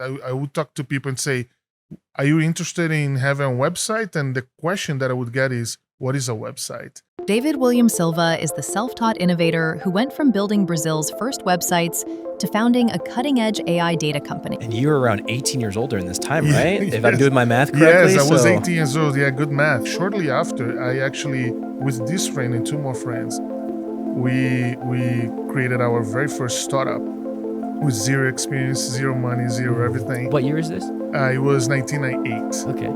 I would talk to people and say, are you interested in having a website? And the question that I would get is, what is a website? David William Silva is the self-taught innovator who went from building Brazil's first websites to founding a cutting-edge AI data company. And you were around 18 years old during this time, right? If I'm doing my math correctly. Yes, I was 18 years old. Yeah, good math. Shortly after, I actually, with this friend and two more friends, we created our very first startup with zero experience, zero money, zero everything. What year is this? It was 1998. Okay.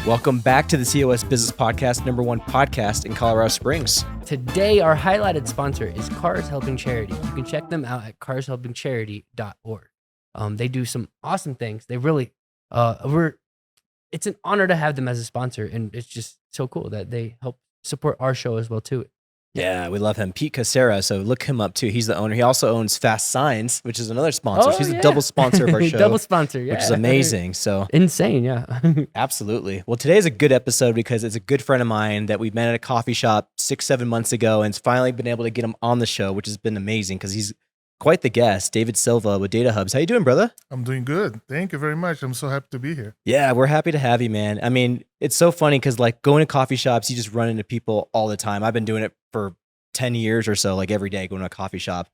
Welcome back to the COS Business Podcast, #1 podcast in Colorado Springs. Today, our highlighted sponsor is Cars Helping Charity. You can check them out at carshelpingcharity.org. They do some awesome things. They really, it's an honor to have them as a sponsor, and it's just so cool that they help support our show as well too. Yeah, we love him. Pete Casera, so look him up too. He's the owner. He also owns Fast Signs, which is another sponsor. Oh, He's a double sponsor of our show. Double sponsor, yeah. Which is amazing. So insane, yeah. Absolutely. Well, today's a good episode because it's a good friend of mine that we met at a coffee shop 6-7 months ago, and it's finally been able to get him on the show, which has been amazing because he's quite the guest. David Silva with Data Hubs. How you doing, brother? I'm doing good. Thank you very much. I'm so happy to be here. Yeah, we're happy to have you, man. I mean, it's so funny because like going to coffee shops, you just run into people all the time. I've been doing it for 10 years or so, like every day going to a coffee shop.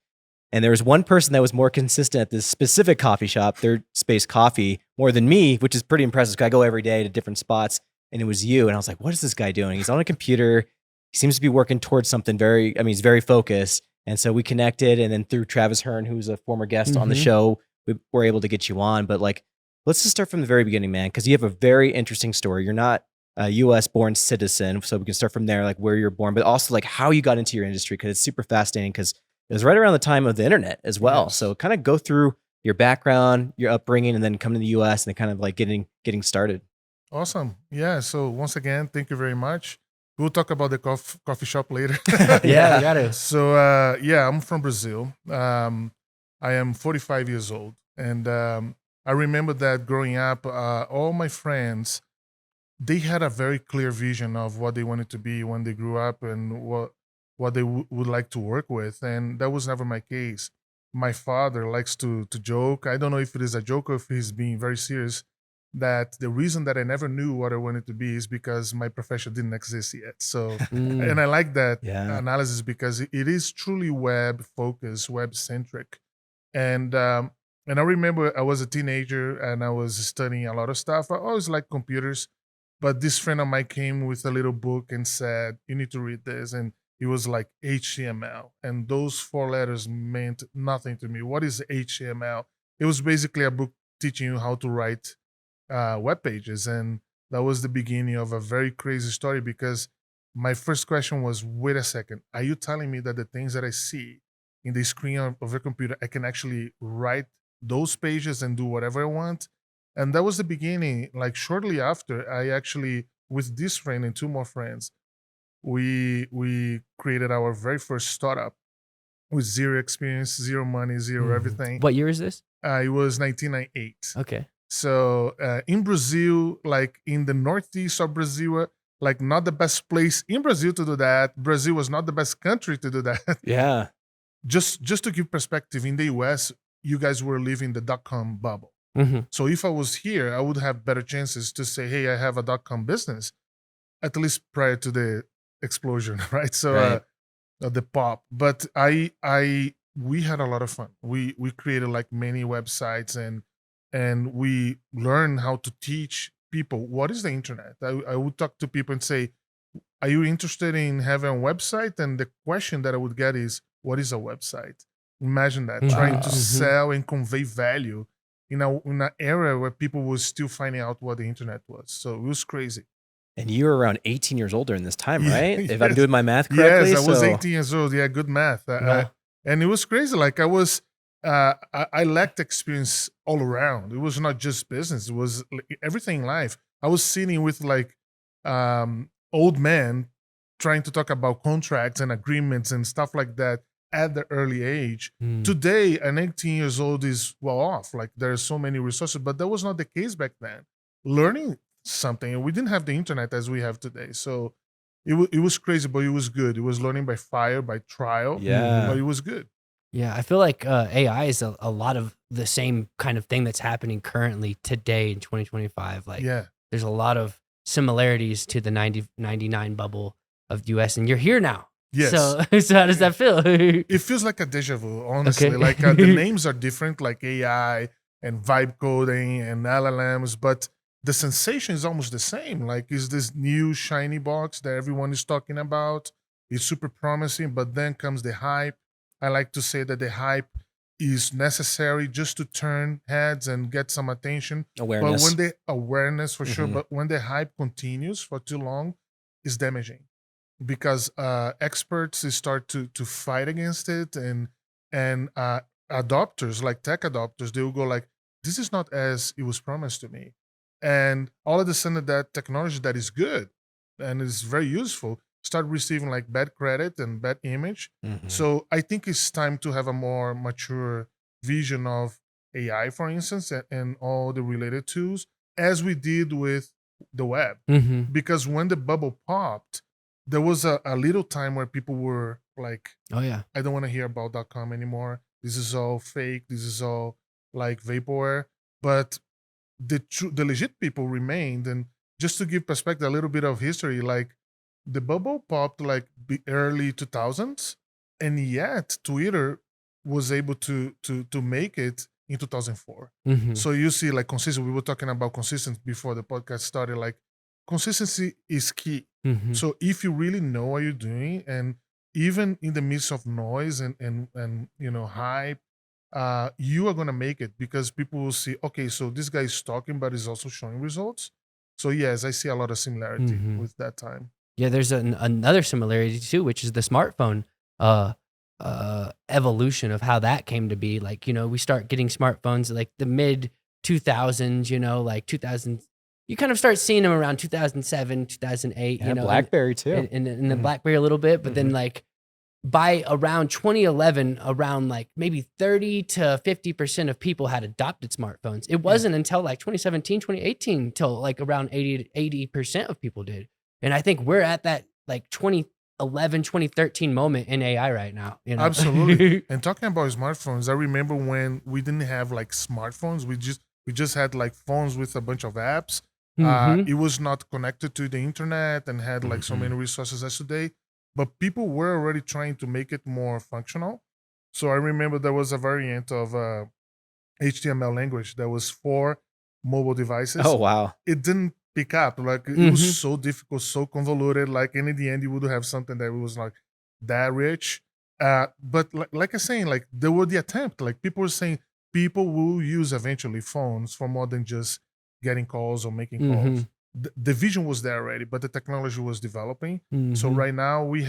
And there was one person that was more consistent at this specific coffee shop, Third Space Coffee, more than me, which is pretty impressive because I go every day to different spots. And it was you. And I was like, what is this guy doing? He's on a computer. He seems to be working towards something he's very focused. And so we connected. And then through Travis Hearn, who's a former guest on the show, we were able to get you on. But like, let's just start from the very beginning, man, because you have a very interesting story. You're not a U.S. born citizen, so we can start from there, like where you're born, but also like how you got into your industry, because it's super fascinating because it was right around the time of the internet as well. Yes. So kind of go through your background, your upbringing, and then come to the U.S. and then kind of like getting started. Awesome. Yeah. So once again, thank you very much. We'll talk about the coffee shop later. Yeah, got it. So I'm from Brazil. I am 45 years old, and I remember that growing up, all my friends, they had a very clear vision of what they wanted to be when they grew up and what they would like to work with. And that was never my case. My father likes to joke. I don't know if it is a joke or if he's being very serious, that the reason that I never knew what I wanted to be is because my profession didn't exist yet. So, and I like that analysis because it is truly web focused, web centric. And I remember I was a teenager and I was studying a lot of stuff. I always liked computers. But this friend of mine came with a little book and said, you need to read this. And it was like HTML. And those 4 letters meant nothing to me. What is HTML? It was basically a book teaching you how to write web pages. And that was the beginning of a very crazy story because my first question was, wait a second, are you telling me that the things that I see in the screen of a computer, I can actually write those pages and do whatever I want? And that was the beginning. Like shortly after, I actually, with this friend and two more friends, we created our very first startup with zero experience, zero money, zero everything. What year is this? It was 1998. Okay. So in Brazil, like in the northeast of Brazil, like not the best place in Brazil to do that. Brazil was not the best country to do that. Yeah. Just to give perspective, in the US, you guys were living the dot-com bubble. So if I was here, I would have better chances to say, hey, I have a dot-com business, at least prior to the explosion, right? So the pop. But we had a lot of fun. We created like many websites and we learned how to teach people what is the internet. I would talk to people and say, are you interested in having a website? And the question that I would get is, what is a website? Imagine that, trying to sell and convey value in an era where people were still finding out what the internet was. So it was crazy. And you were around 18 years old during this time, right? If I'm doing my math correctly. Yes, I was 18 years old. Yeah, good math. And it was crazy. Like I lacked experience all around. It was not just business. It was like everything in life. I was sitting with like old men trying to talk about contracts and agreements and stuff like that at the early age. Today, an 18 years old is well off. Like there's so many resources, but that was not the case back then. Learning something, and we didn't have the internet as we have today. So it was crazy, but it was good. It was learning by fire, by trial. Yeah. But it was good. Yeah, I feel like AI is a lot of the same kind of thing that's happening currently today in 2025. Like, Yeah. there's a lot of similarities to the 99 bubble of the US, and you're here now. Yes. So how does that feel? It feels like a deja vu, honestly. Okay. Like the names are different, like AI and vibe coding and LLMs, but the sensation is almost the same. Like, is this new shiny box that everyone is talking about? It's super promising, but then comes the hype. I like to say that the hype is necessary just to turn heads and get some attention. Awareness. But when the awareness for sure, Mhm. but when the hype continues for too long, it's damaging because experts start to fight against it, and adopters like tech adopters, they will go like, this is not as it was promised to me. And all of a sudden that technology that is good and is very useful start receiving like bad credit and bad image. Mhm. So I think it's time to have a more mature vision of AI, for instance, and all the related tools, as we did with the web. Mm-hmm. Because when the bubble popped, there was a little time where people were like, Oh yeah. I don't want to hear about .com anymore. This is all fake. This is all like vaporware. But the legit people remained. And just to give perspective, a little bit of history, like the bubble popped like the early 2000s, and yet Twitter was able to make it in 2004. Mm-hmm. So you see, like consistency. We were talking about consistency before the podcast started. Like consistency is key. Mm-hmm. So if you really know what you're doing, and even in the midst of noise and hype, you are gonna make it because people will see, okay, so this guy is talking, but he's also showing results. So yes, I see a lot of similarity Mhm. with that time. Yeah, there's another similarity too, which is the smartphone evolution of how that came to be. Like, we start getting smartphones like the mid 2000s, like 2000. You kind of start seeing them around 2007, 2008, And BlackBerry too. and the Mhm. BlackBerry a little bit, but then like by around 2011, around like maybe 30 to 50% of people had adopted smartphones. It wasn't until like 2017, 2018 till like around 80% of people did. And I think we're at that like 2011, 2013 moment in AI right now. Absolutely. And talking about smartphones, I remember when we didn't have like smartphones. We just had like phones with a bunch of apps. Mhm. It was not connected to the internet and had like so Mhm. many resources as today. But people were already trying to make it more functional. So I remember there was a variant of HTML language that was for mobile devices. Oh wow. It didn't pick up. Like it Mhm. was so difficult, so convoluted. Like, and in the end, you would have something that was like that rich. But like I was saying, like there were the attempt. Like people were saying, people will use eventually phones for more than just getting calls or making calls. Mhm. The vision was there already, but the technology was developing. So Mhm. right now we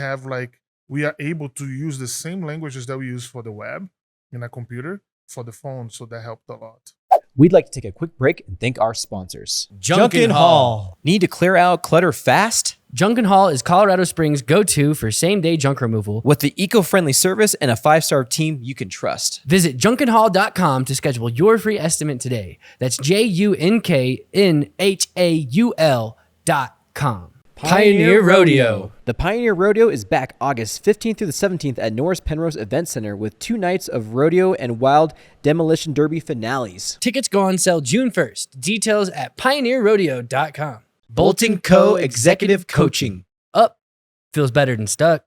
are able to use the same languages that we use for the web in a computer for the phone. So that helped a lot. We'd like to take a quick break and thank our sponsors. Junkin Hall. Need to clear out clutter fast? Junkin Hall is Colorado Springs' go-to for same-day junk removal. With the eco-friendly service and a 5-star team you can trust. Visit junkinhall.com to schedule your free estimate today. That's JUNKNHAUL.com. Pioneer Rodeo. The Pioneer Rodeo is back August 15th through the 17th at Norris Penrose Event Center with 2 nights of rodeo and wild demolition derby finales. Tickets go on sale June 1st. Details at pioneerrodeo.com. Bolton Co. Executive Coaching. Up feels better than stuck.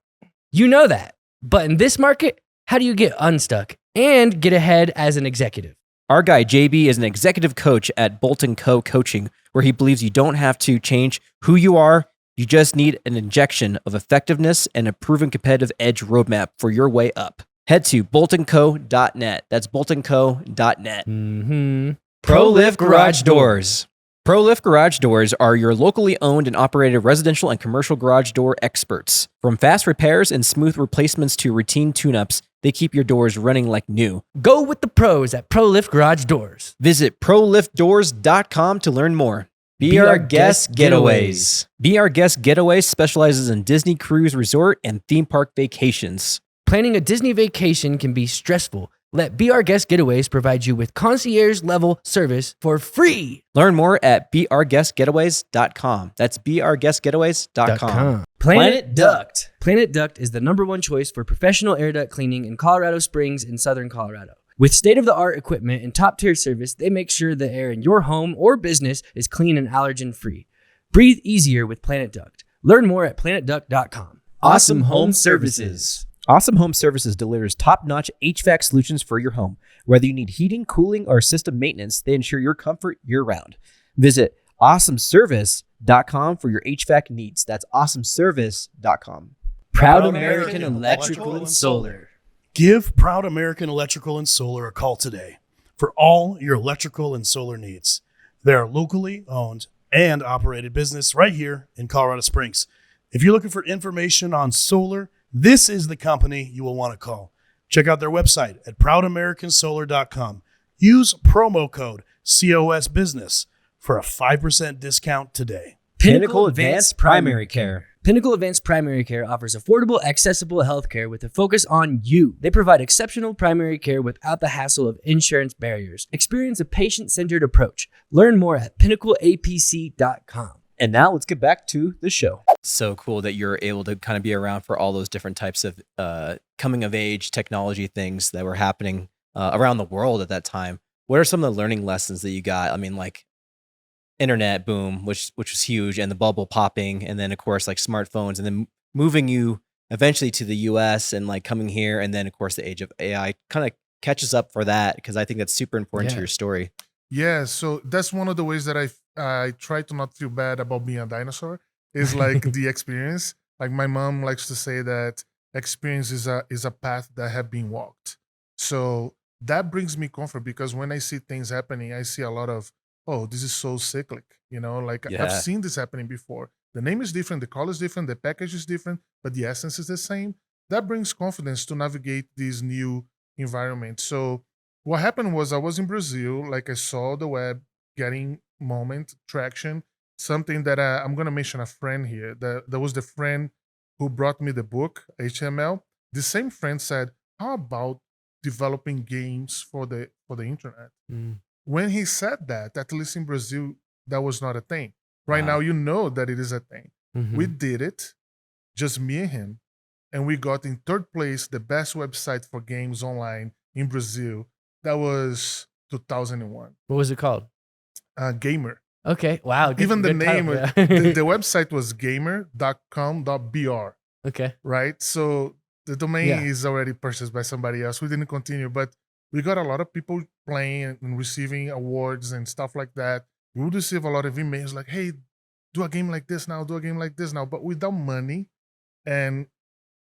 You know that. But in this market, how do you get unstuck and get ahead as an executive? Our guy JB is an executive coach at Bolton Co. Coaching, where he believes you don't have to change who you are. You just need an injection of effectiveness and a proven competitive edge roadmap for your way up. Head to boltonco.net. That's boltonco.net. Mm-hmm. ProLift Garage Doors. ProLift Garage Doors are your locally owned and operated residential and commercial garage door experts. From fast repairs and smooth replacements to routine tune-ups, they keep your doors running like new. Go with the pros at ProLift Garage Doors. Visit proliftdoors.com to learn more. Be Our Guest Getaways. Be Our Guest Getaways specializes in Disney cruise resort and theme park vacations. Planning a Disney vacation can be stressful. Let Be Our Guest Getaways provide you with concierge-level service for free. Learn more at beourguestgetaways.com. That's beourguestgetaways.com. Planet Duct. Planet Duct is the #1 choice for professional air duct cleaning in Colorado Springs in southern Colorado. With state-of-the-art equipment and top-tier service, they make sure the air in your home or business is clean and allergen-free. Breathe easier with Planet Duct. Learn more at planetduct.com. Awesome Home Services. Awesome Home Services delivers top-notch HVAC solutions for your home. Whether you need heating, cooling, or system maintenance, they ensure your comfort year-round. Visit awesomeservice.com for your HVAC needs. That's awesomeservice.com. Proud American Electrical and Solar. Give Proud American Electrical and Solar a call today for all your electrical and solar needs. They are locally owned and operated business right here in Colorado Springs. If you're looking for information on solar, this is the company you will want to call. Check out their website at proudamericανsolar.com. Use promo code COS Business for a 5% discount today. Pinnacle Advanced Primary Care. Pinnacle Advanced Primary Care offers affordable, accessible healthcare with a focus on you. They provide exceptional primary care without the hassle of insurance barriers. Experience a patient-centered approach. Learn more at pinnacleapc.com. And now let's get back to the show. So cool that you're able to kind of be around for all those different types of coming of age technology things that were happening around the world at that time. What are some of the learning lessons that you got? I mean, like internet boom, which was huge, and the bubble popping, and then of course like smartphones, and then moving you eventually to the US and like coming here, and then of course the age of AI kind of catches up for that, because I think that's super important to your story. Yeah, so that's one of the ways that I try to not feel bad about being a dinosaur, is like the experience. Like my mom likes to say that experience is a path that have been walked. So that brings me comfort, because when I see things happening, I see a lot of, oh, this is so cyclic, like Yeah. I've seen this happening before. The name is different, the color is different, the package is different, but the essence is the same. That brings confidence to navigate this new environment. So what happened was I was in Brazil, like I saw the web getting traction, something that I'm going to mention a friend here. That was the friend who brought me the book, HTML. The same friend said, how about developing games for the internet? When he said that, at least in Brazil, that was not a thing. Right now, you know that it is a thing. We did it, just me and him, and we got in third place, the best website for games online in Brazil. That was 2001. What was it called? Gamer. Okay. Wow. Even the good name, title, the, yeah. the website was gamer.com.br, Okay. right? So the domain Yeah. is already purchased by somebody else. We didn't continue, but we got a lot of people playing and receiving awards and stuff like that. We would receive a lot of emails like, hey, do a game like this now, do a game like this now, but without money and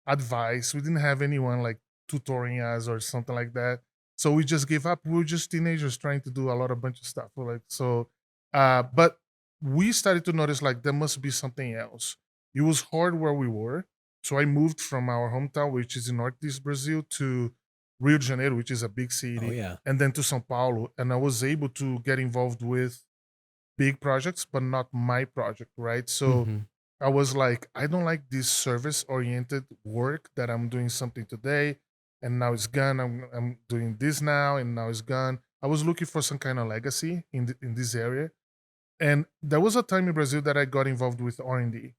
advice. We didn't have anyone like tutoring us or something like that. So we just gave up. We were just teenagers trying to do a bunch of stuff. But we started to notice like there must be something else. It was hard where we were. So I moved from our hometown, which is in Northeast Brazil, to Rio de Janeiro, which is a big city. Oh yeah. And then to São Paulo. And I was able to get involved with big projects, but not my project, right? So I was like, I don't like this service-oriented work that I'm doing something today, and now it's gone. I'm doing this now, and now it's gone. I was looking for some kind of legacy in this area. And there was a time in Brazil that I got involved with R&D.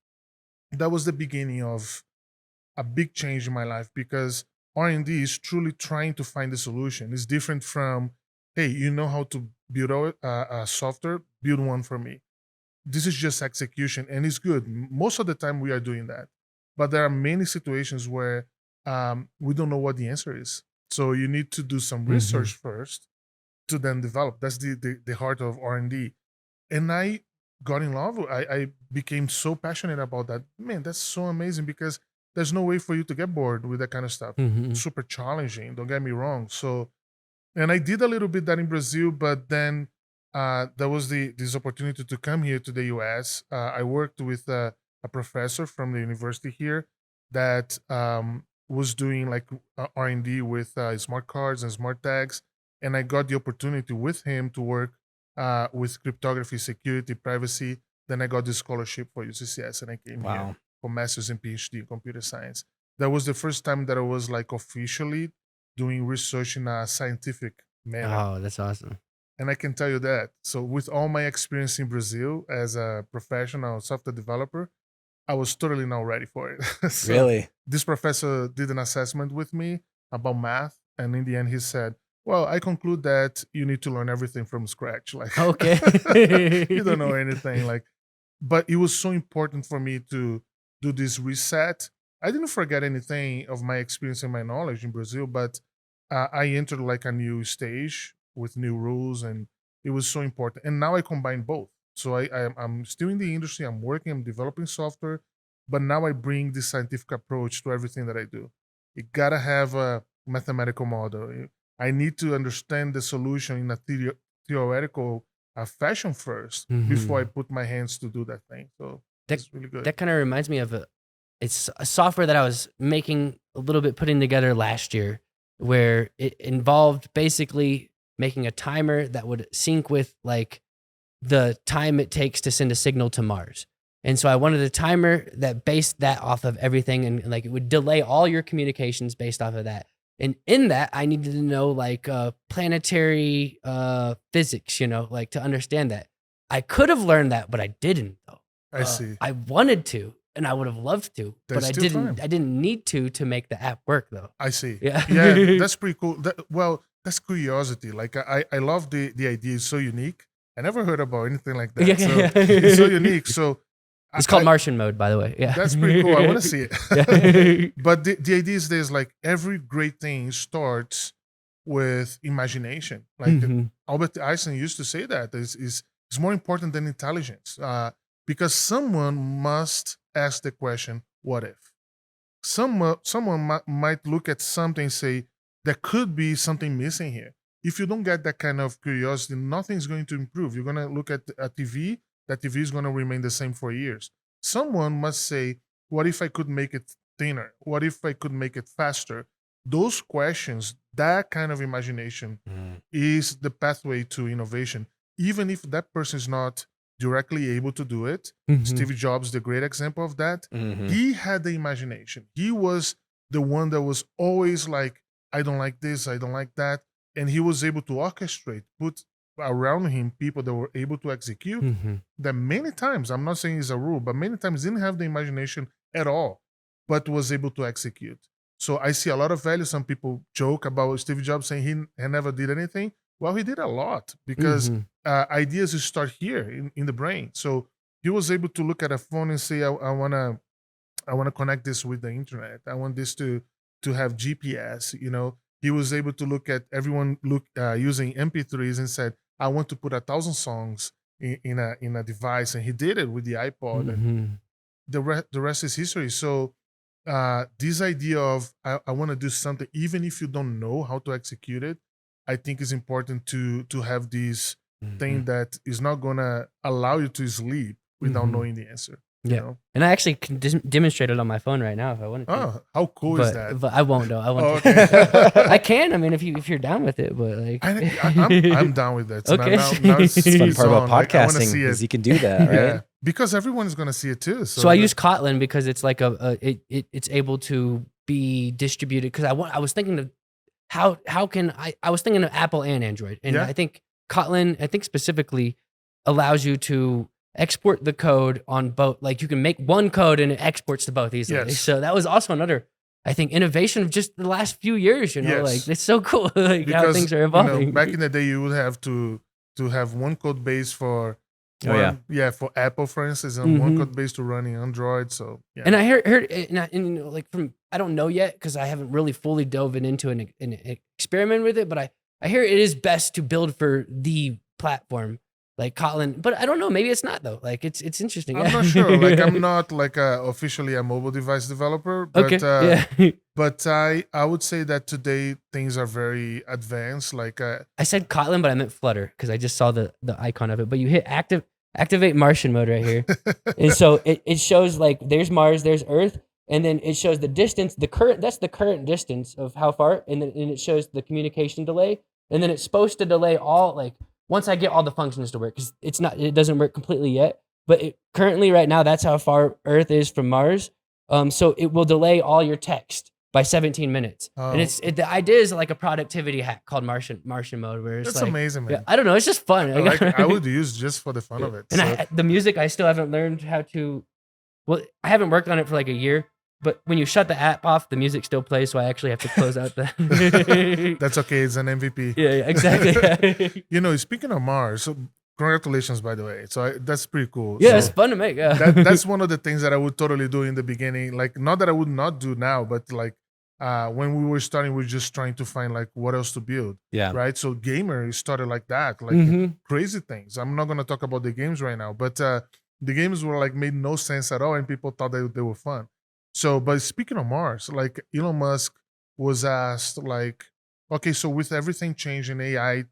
That was the beginning of a big change in my life, because R&D is truly trying to find a solution. It's different from, hey, you know how to build a software, build one for me. This is just execution, and it's good. Most of the time we are doing that. But there are many situations where we don't know what the answer is. So you need to do some research first to then develop. That's the heart of R&D. And I got in love. I became so passionate about that. Man, that's so amazing, because there's no way for you to get bored with that kind of stuff. Super challenging, don't get me wrong. So, and I did a little bit that in Brazil, but then there was this opportunity to come here to the US. I worked with a professor from the university here that was doing like R&D with smart cards and smart tags. And I got the opportunity with him to work with cryptography, security, privacy. Then I got the scholarship for UCCS, and I came here for master's and PhD in computer science. That was the first time that I was like officially doing research in a scientific manner. Oh, that's awesome. And I can tell you that. So with all my experience in Brazil as a professional software developer, I was totally not ready for it. So Really? this professor did an assessment with me about math. And in the end, he said, well, I conclude that you need to learn everything from scratch. Like, Okay. you don't know anything. Like, but it was so important for me to do this reset. I didn't forget anything of my experience and my knowledge in Brazil, but I entered like a new stage with new rules, and it was so important. And now I combine both. So I'm still in the industry. I'm working. I'm developing software, but now I bring this scientific approach to everything that I do. You gotta have a mathematical model. I need to understand the solution in a theoretical fashion first before I put my hands to do that thing. So that's really good. That kind of reminds me of it's a software that I was making a little bit, putting together last year, where it involved basically making a timer that would sync with like the time it takes to send a signal to Mars. And so I wanted a timer that based that off of everything, and like it would delay all your communications based off of that. And in that, I needed to know like planetary physics, like to understand that. I could have learned that, but I didn't though. I see. I wanted to, and I would have loved to, There's but I still didn't. time. I didn't need to make the app work though. I see. Yeah. Yeah, that's pretty cool. That's curiosity. Like I love the idea. It's so unique. I never heard about anything like that. Yeah. So it's so unique. So It's called Martian mode, by the way. Yeah. That's pretty cool. I want to see it. Yeah. But the idea is there's like every great thing starts with imagination. Like Mhm. Albert Einstein used to say that is more important than intelligence, because someone must ask the question, "What if?" Someone might look at something and say, "There could be something missing here." If you don't get that kind of curiosity, nothing's going to improve. You're gonna look at a TV. That TV is going to remain the same for years. Someone must say, what if I could make it thinner? What if I could make it faster? Those questions, that kind of imagination is the pathway to innovation. Even if that person is not directly able to do it. Mhm. Steve Jobs, the great example of that. Mhm. He had the imagination. He was the one that was always like, I don't like this, I don't like that. And he was able to orchestrate, put around him people that were able to execute Mhm. that many times, I'm not saying it's a rule, but many times didn't have the imagination at all, but was able to execute. So I see a lot of value. Some people joke about Steve Jobs saying he never did anything. Well, he did a lot because Mhm. Ideas start here in the brain. So he was able to look at a phone and say, I wanna connect this with the internet. I want this to have GPS. He was able to look at everyone using MP3s and said, I want to put 1,000 songs in a device, and he did it with the iPod. And Mhm. the rest is history. So this idea of I want to do something, even if you don't know how to execute it, I think is important to have this thing that is not gonna allow you to sleep without Mhm. knowing the answer. Yeah. And I actually can demonstrate it on my phone right now if I wanted to. Oh, how cool is that? But I won't though. I won't. Oh, okay. I can. I mean, if you're down with it, but like, I'm down with that. So Okay. now it's, That's the fun it's part on. about Like, I wanna podcasting see is it. you can do that, right? Yeah, because everyone is gonna see it too. So I use Kotlin because it's like it's able to be distributed. Because I was thinking of how can I was thinking of Apple and Android, and Yeah. I think Kotlin, specifically allows you to export the code on both. Like you can make one code and it exports to both easily. Yes. So that was also another, I think, innovation of just the last few years. Yes. Like it's so cool, like how things are evolving. back in the day, you would have to have one code base for Oh, yeah. for Apple, for instance, and one Mhm. code base to running Android. So yeah, And I heard and like from, I don't know yet because I haven't really fully dove into an experiment with it, but I hear it is best to build for the platform like Kotlin, but I don't know, maybe it's not though. Like it's interesting. I'm not sure. Like I'm not like officially a mobile device developer, but Okay. Yeah. but I would say that today things are very advanced. Like I said Kotlin, but I meant Flutter because I just saw the icon of it. But you hit activate Martian mode right here. And so it shows like there's Mars, there's Earth, and then it shows the distance, that's the current distance of how far, and then it shows the communication delay, and then it's supposed to delay all like once I get all the functions to work, because it doesn't work completely yet. But currently, right now, that's how far Earth is from Mars. So it will delay all your text by 17 minutes. And the idea is like a productivity hack called Martian mode, where it's That's like, amazing, man. yeah, I don't know, it's just fun. I would use just for the fun of it. And the music, I still haven't learned how to. Well, I haven't worked on it for like a year. But when you shut the app off, the music still plays, so I actually have to close out the. That's okay. It's an MVP. Yeah, exactly. Speaking of Mars, so congratulations, by the way. So that's pretty cool. Yeah, so it's fun to make. Yeah. that's one of the things that I would totally do in the beginning. Like, not that I would not do now, but like when we were starting, we were just trying to find like what else to build. Yeah. Right. So Gamer started like that, like crazy things. I'm not gonna talk about the games right now, but the games were like made no sense at all, and people thought they were fun. So, but speaking of Mars, like Elon Musk was asked, like, okay, so with everything changing, AI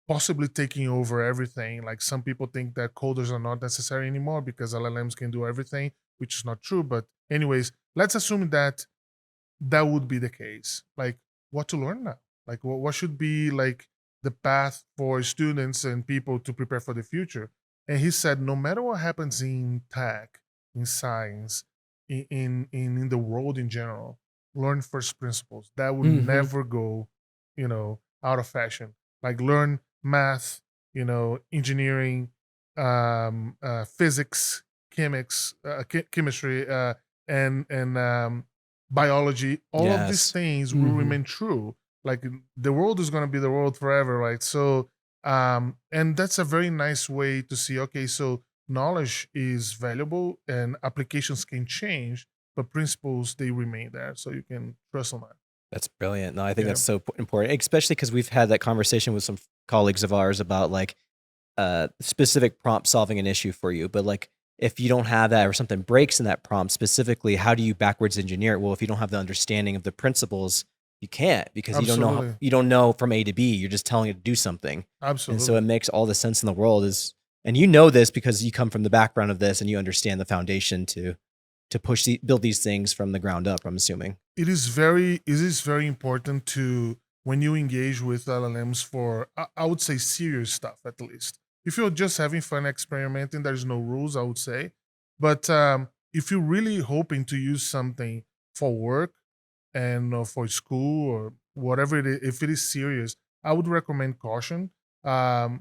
possibly taking over everything, like some people think that coders are not necessary anymore because LLMs can do everything, which is not true. But anyways, let's assume that would be the case. Like, what to learn now? Like, what should be like the path for students and people to prepare for the future? And he said, no matter what happens in tech, in science, in the world in general, learn first principles. That would never go, out of fashion. Like, learn math, engineering, physics, chemistry, and biology. All of these things will remain true. Like, the world is going to be the world forever, right? So, and that's a very nice way to see, okay, so knowledge is valuable and applications can change, but principles, they remain there. So you can trust on that. That's brilliant. No, I think that's so important, especially because we've had that conversation with some colleagues of ours about like specific prompt solving an issue for you. But like, if you don't have that or something breaks in that prompt specifically, how do you backwards engineer it? Well, if you don't have the understanding of the principles, you can't, because you don't know from A to B. You're just telling it to do something. Absolutely. And so it makes all the sense in the world. And you know this because you come from the background of this and you understand the foundation to build these things from the ground up, I'm assuming. It is very important to, when you engage with LLMs for, I would say, serious stuff, at least. If you're just having fun experimenting, there's no rules, I would say. But if you're really hoping to use something for work and for school or whatever it is, if it is serious, I would recommend caution. There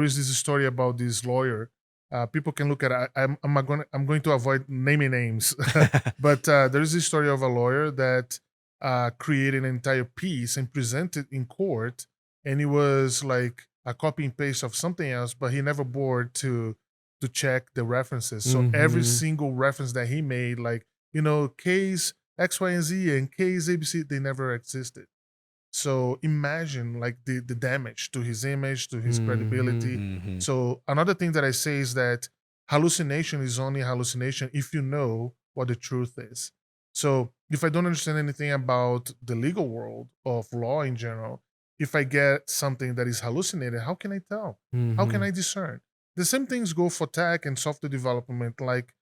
is this story about this lawyer. People can look at it. I'm going to avoid naming names, but there is this story of a lawyer that created an entire piece and presented in court, and it was like a copy and paste of something else, but he never bothered to check the references. So every single reference that he made, like, case X, Y, and Z and case ABC, they never existed. So imagine like the damage to his image, to his credibility. So another thing that I say is that hallucination is only hallucination if you know what the truth is. So if I don't understand anything about the legal world of law in general, if I get something that is hallucinated, how can I tell? How can I discern? The same things go for tech and software development. Like,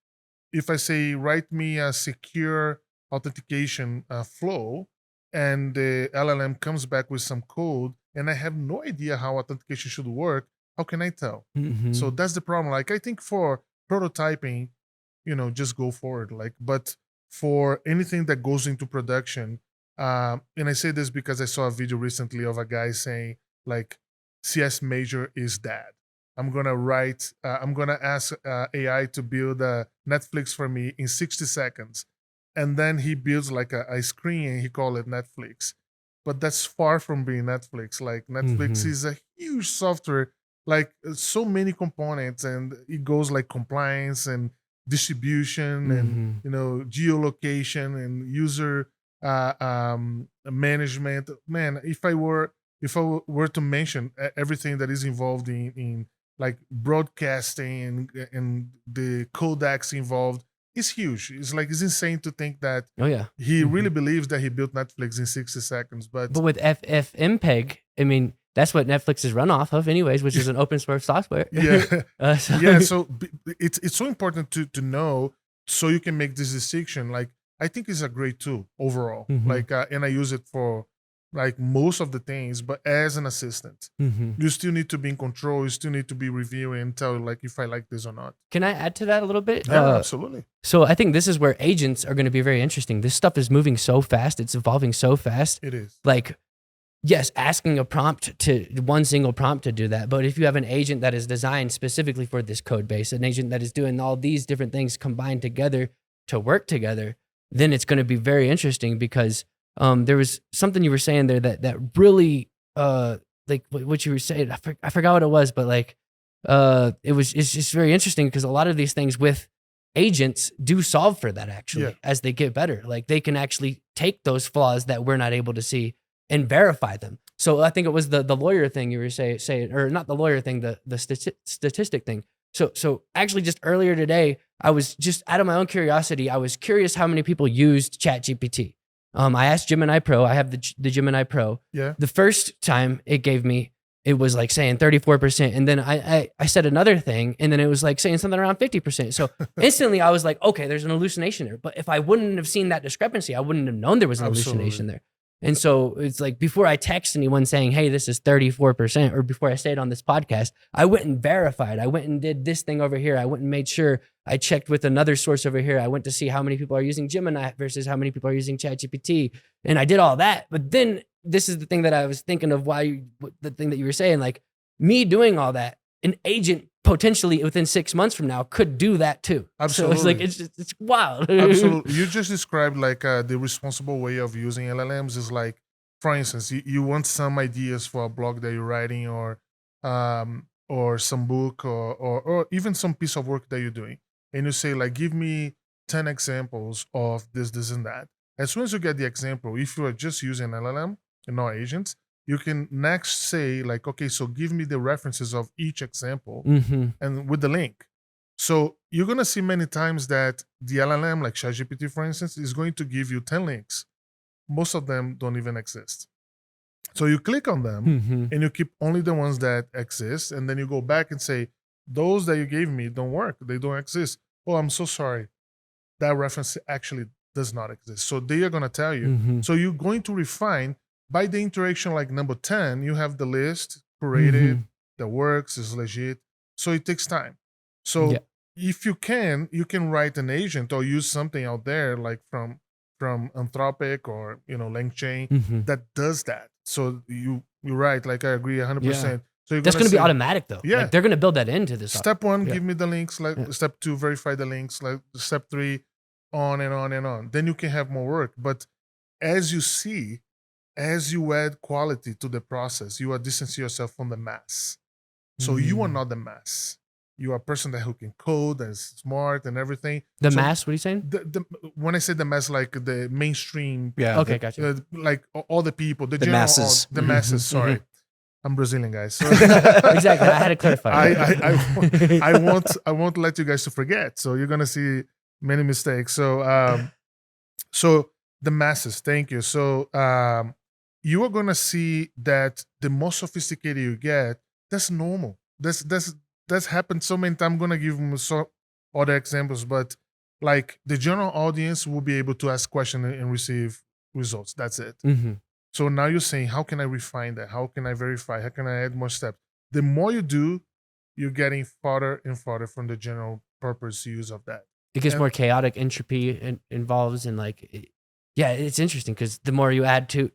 if I say, write me a secure authentication flow, and the LLM comes back with some code, and I have no idea how authentication should work, how can I tell? So that's the problem. Like, I think for prototyping, just go forward. Like, but for anything that goes into production, and I say this because I saw a video recently of a guy saying, like, CS major is dead. I'm gonna ask AI to build a Netflix for me in 60 seconds. And then he builds like a screen and he call it Netflix. But that's far from being Netflix. Like, Netflix is a huge software, like so many components, and it goes like compliance and distribution and geolocation and user management. Man, if I were to mention everything that is involved in like broadcasting and the codecs involved, it's huge. It's insane to think that he really believes that he built Netflix in 60 seconds. But with FFmpeg, I mean, that's what Netflix is run off of anyways, which is an open source software. So it's so important to know, so you can make this distinction. Like, I think it's a great tool overall. Like, and I use it for like most of the things, but as an assistant. Mm-hmm. You still need to be in control. You still need to be reviewing and tell like if I like this or not. Can I add to that a little bit? Yeah, absolutely. So I think this is where agents are going to be very interesting. This stuff is moving so fast. It's evolving so fast. It is. Like, yes, asking a prompt to one single prompt to do that. But if you have an agent that is designed specifically for this code base, an agent that is doing all these different things combined together to work together, then it's going to be very interesting because there was something you were saying there that really like what you were saying. I forgot what it was, but like it's just very interesting because a lot of these things with agents do solve for that actually as they get better. Like they can actually take those flaws that we're not able to see and verify them. So I think it was the lawyer thing you were saying, or not the lawyer thing, the statistic thing. So actually just earlier today, I was just out of my own curiosity, I was curious how many people used ChatGPT. I asked Gemini Pro, I have the Gemini Pro. Yeah. The first time it was like saying 34%. And then I said another thing and then it was like saying something around 50%. So instantly I was like, okay, there's an hallucination there. But if I wouldn't have seen that discrepancy, I wouldn't have known there was an hallucination there. And so it's like before I text anyone saying, hey, this is 34%, or before I say it on this podcast, I went and verified. I went and did this thing over here. I went and made sure I checked with another source over here. I went to see how many people are using Gemini versus how many people are using ChatGPT. And I did all that. But then this is the thing that I was thinking of the thing that you were saying, like me doing all that, an agent potentially within 6 months from now could do that too. Absolutely. So it's like, it's wild. Absolutely. You just described like the responsible way of using LLMs is like, for instance, you want some ideas for a blog that you're writing or some book or even some piece of work that you're doing. And you say like, give me 10 examples of this, and that. As soon as you get the example, if you are just using LLM and not agents, you can next say like, okay, so give me the references of each example and with the link. So you're going to see many times that the LLM, like ChatGPT, for instance, is going to give you 10 links. Most of them don't even exist. So you click on them and you keep only the ones that exist. And then you go back and say, those that you gave me don't work. They don't exist. Oh, I'm so sorry. That reference actually does not exist. So they are going to tell you. So you're going to refine. By the interaction, like number 10, you have the list curated, that works, is legit. So it takes time. So if you can write an agent or use something out there like from Anthropic or LangChain that does that. So you're right. Like I agree 100%. Yeah. So that's going to be automatic though. Yeah, like, they're going to build that into this. Step 1, give me the links. Like step 2, verify the links. Like step 3, on and on and on. Then you can have more work. But as you add quality to the process, you are distancing yourself from the mass. So you are not the mass. You are a person who can code and is smart and everything. The mass, what are you saying? When I say the mass, like the mainstream. Yeah. Okay, gotcha. Like all the people, the masses. The masses, sorry. I'm Brazilian, guys. So exactly. I had to clarify. I won't let you guys to forget. So you're gonna see many mistakes. So the masses, thank you. So you are gonna see that the more sophisticated you get, that's normal. That's happened so many times. I'm gonna give them other examples, but like the general audience will be able to ask questions and receive results. That's it. So now you're saying, how can I refine that? How can I verify? How can I add more steps? The more you do, you're getting farther and farther from the general purpose use of that. It gets more chaotic, entropy involves, and it's interesting because the more you add to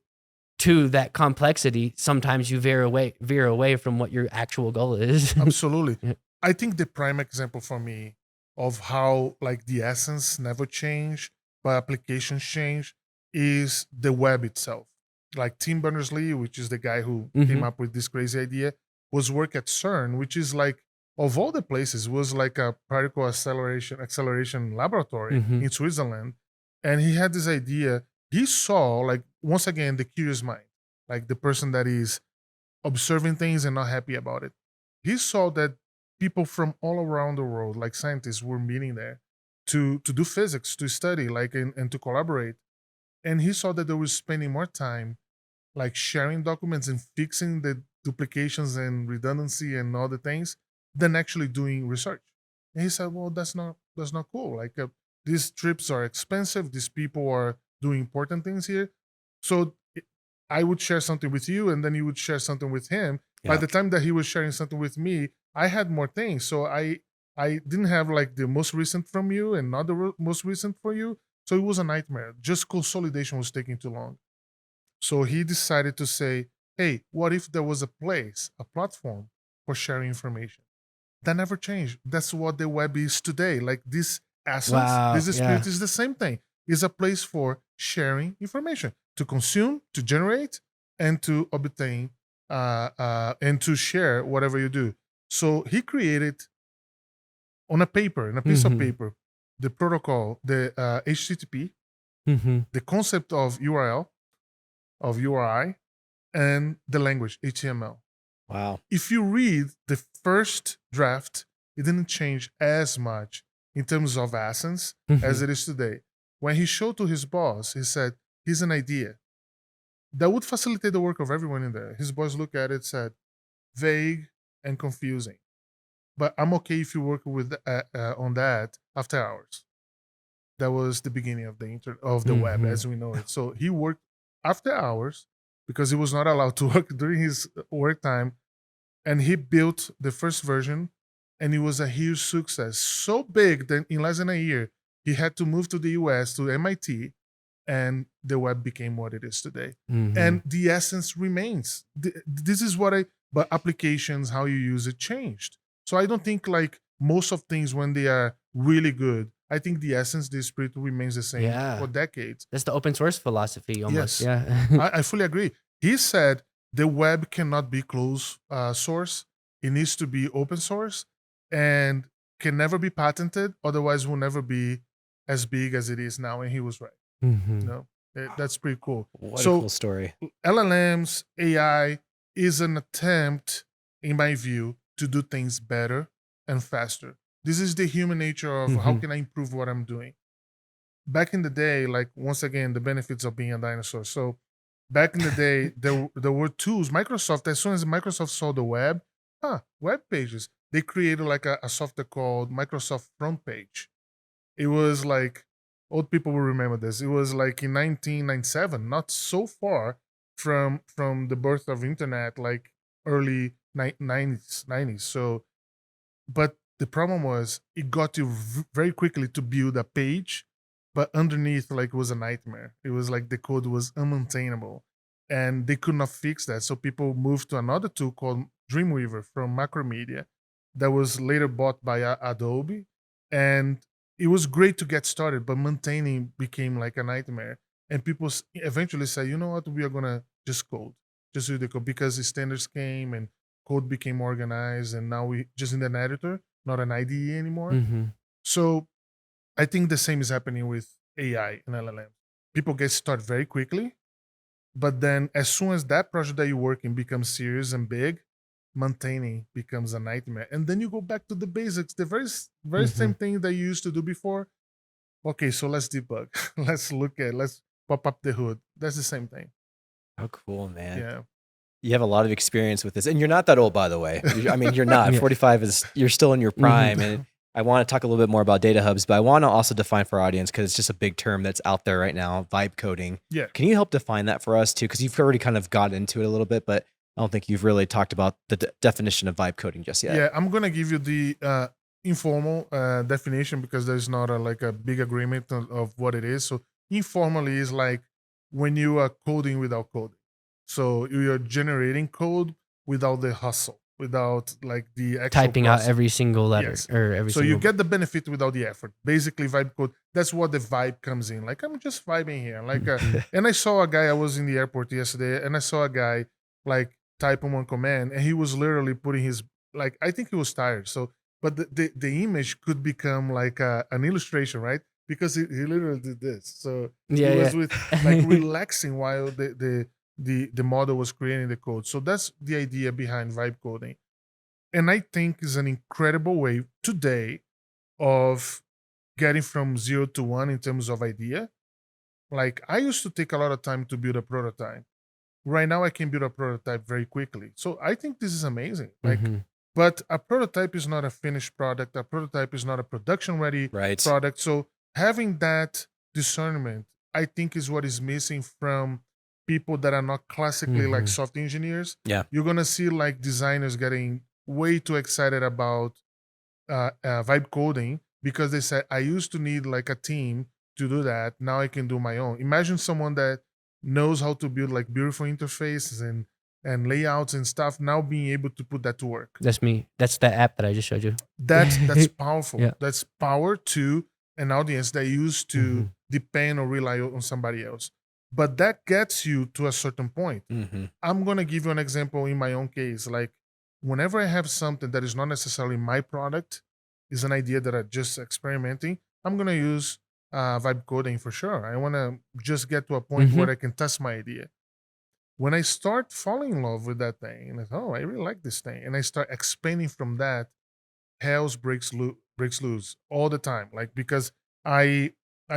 that complexity, sometimes you veer away from what your actual goal is. Absolutely. Yeah. I think the prime example for me of how like the essence never change, but applications change, is the web itself. Like Tim Berners-Lee, which is the guy who came up with this crazy idea, was work at CERN, which is like, of all the places, was like a particle acceleration laboratory in Switzerland. And he had this idea. He saw, like, once again, the curious mind, like the person that is observing things and not happy about it. He saw that people from all around the world, like scientists, were meeting there to do physics, to study, like, and to collaborate. And he saw that they were spending more time like sharing documents and fixing the duplications and redundancy and all the things than actually doing research. And he said, well, that's not cool. Like these trips are expensive. These people are doing important things here. So I would share something with you, and then you would share something with him. By Yeah. the time that he was sharing something with me, I had more things. So I didn't have like the most recent from you and not the most recent for you. So it was a nightmare. Just consolidation was taking too long. So he decided to say, hey, what if there was a place, a platform for sharing information? That never changed. That's what the web is today. Like this essence, Wow, this spirit yeah. is the same thing. It's a place for sharing information, to consume, to generate, and to obtain, and to share whatever you do. So he created on a paper, in a piece of Mhm. paper, the protocol, the HTTP, Mm-hmm. the concept of URL, of URI, and the language HTML. Wow. If you read the first draft, it didn't change as much in terms of essence as it is today. When he showed to his boss, he said, here's an idea that would facilitate the work of everyone in there. His boss looked at it, said, vague and confusing, but I'm okay if you work with on that after hours. That was the beginning of the web Mhm. as we know it. So he worked after hours because he was not allowed to work during his work time, and he built the first version, and it was a huge success. So big that in less than a year, he had to move to the US to MIT, and the web became what it is today. Mhm. And the essence remains. This is what but applications, how you use it changed. So I don't think like most of things when they are really good, I think the essence, the spirit remains the same Yeah. for decades. That's the open source philosophy almost. Yes. Yeah. I fully agree. He said the web cannot be closed source. It needs to be open source and can never be patented. Otherwise, will never be as big as it is now. And he was right. Mhm. You know, that's pretty cool. What a So cool story. LLMs, AI is an attempt, in my view, to do things better and faster. This is the human nature of how Mhm. can I improve what I'm doing. Back in the day, like once again, the benefits of being a dinosaur. So back in the day, there were tools. Microsoft, as soon as Microsoft saw the web pages, they created like a software called Microsoft Front Page. It was like old people will remember this. It was like in 1997, not so far from the birth of internet, like early 90s. So, but the problem was it got you very quickly to build a page, but underneath like it was a nightmare. It was like the code was unmaintainable, and they could not fix that. So people moved to another tool called Dreamweaver from Macromedia, that was later bought by Adobe, and it was great to get started, but maintaining became like a nightmare. And people eventually say, you know what, we are gonna just code, just do the code, because the standards came and code became organized, and now we just need an editor, not an IDE anymore. Mhm. So I think the same is happening with AI and LLM. People get started very quickly, but then as soon as that project that you're working becomes serious and big, maintaining becomes a nightmare. And then you go back to the basics, the very same thing that you used to do before. Okay, so let's debug. Let's pop up the hood. That's the same thing. How cool, man. Yeah. You have a lot of experience with this, and you're not that old, by the way. I mean, you're not. Yeah. 45 is, you're still in your prime. And I want to talk a little bit more about data hubs, but I want to also define for our audience, because it's just a big term that's out there right now, vibe coding. Yeah. Can you help define that for us too? Because you've already kind of got into it a little bit, but I don't think you've really talked about the definition of vibe coding just yet. Yeah, I'm gonna give you the informal definition, because there's not like a big agreement of what it is. So informally is like when you are coding without coding. So you are generating code without the hustle, without like the actual Typing out process. every single letter Yes. or every So single. you get the benefit without the effort. Basically, vibe code. That's what the vibe comes in. Like I'm just vibing here. Like, and I saw a guy. I was in the airport yesterday, and I saw a guy like type on one command, and he was literally putting his like. I think he was tired. So, but the image could become like an illustration, right? Because he literally did this. So Yeah, he was yeah. with like relaxing while the model was creating the code. So that's the idea behind vibe coding. And I think is an incredible way today of getting from 0 to 1 in terms of idea. Like I used to take a lot of time to build a prototype. Right now I can build a prototype very quickly. So I think this is amazing. Like, Mhm. but a prototype is not a finished product. A prototype is not a production ready Right. product. So having that discernment, I think, is what is missing from people that are not classically like Mhm. software engineers. Yeah. You're gonna see like designers getting way too excited about vibe coding because they said I used to need like a team to do that. Now I can do my own. Imagine someone that knows how to build like beautiful interfaces and layouts and stuff. Now being able to put that to work. That's me. That's the app that I just showed you. That's powerful. Yeah. That's power to an audience that used to Mhm. depend or rely on somebody else. But that gets you to a certain point. Mm-hmm. I'm gonna give you an example in my own case. Like whenever I have something that is not necessarily my product, is an idea that I'm just experimenting, I'm gonna use vibe coding for sure. I wanna just get to a point Mhm. where I can test my idea. When I start falling in love with that thing, and I really like this thing, and I start expanding from that, hell's breaks loose all the time. Like because I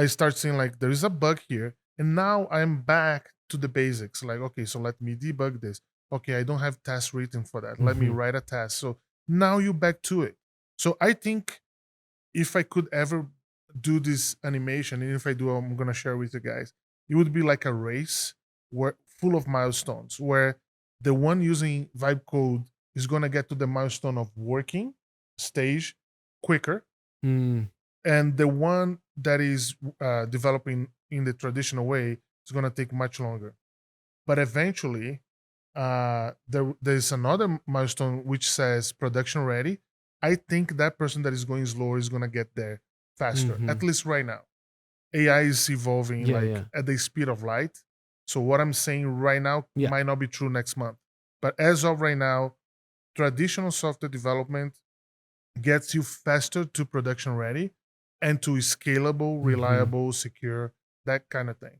start seeing like there is a bug here, and now I'm back to the basics. Like okay, so let me debug this. Okay, I don't have tests written for that. Let me Mhm. write a test. So now you back to it. So I think if I could ever do this animation, and if I do, I'm gonna share with you guys. It would be like a race where full of milestones, where the one using vibe code is gonna get to the milestone of working stage quicker, Mm. and the one that is developing in the traditional way is gonna take much longer. But eventually, there's another milestone which says production ready. I think that person that is going slower is gonna get there faster. Mhm. At least right now, AI is evolving Yeah, like yeah. at the speed of light. So what I'm saying right now Yeah. might not be true next month. But as of right now, traditional software development gets you faster to production ready and to scalable, Mhm. reliable, secure, that kind of thing.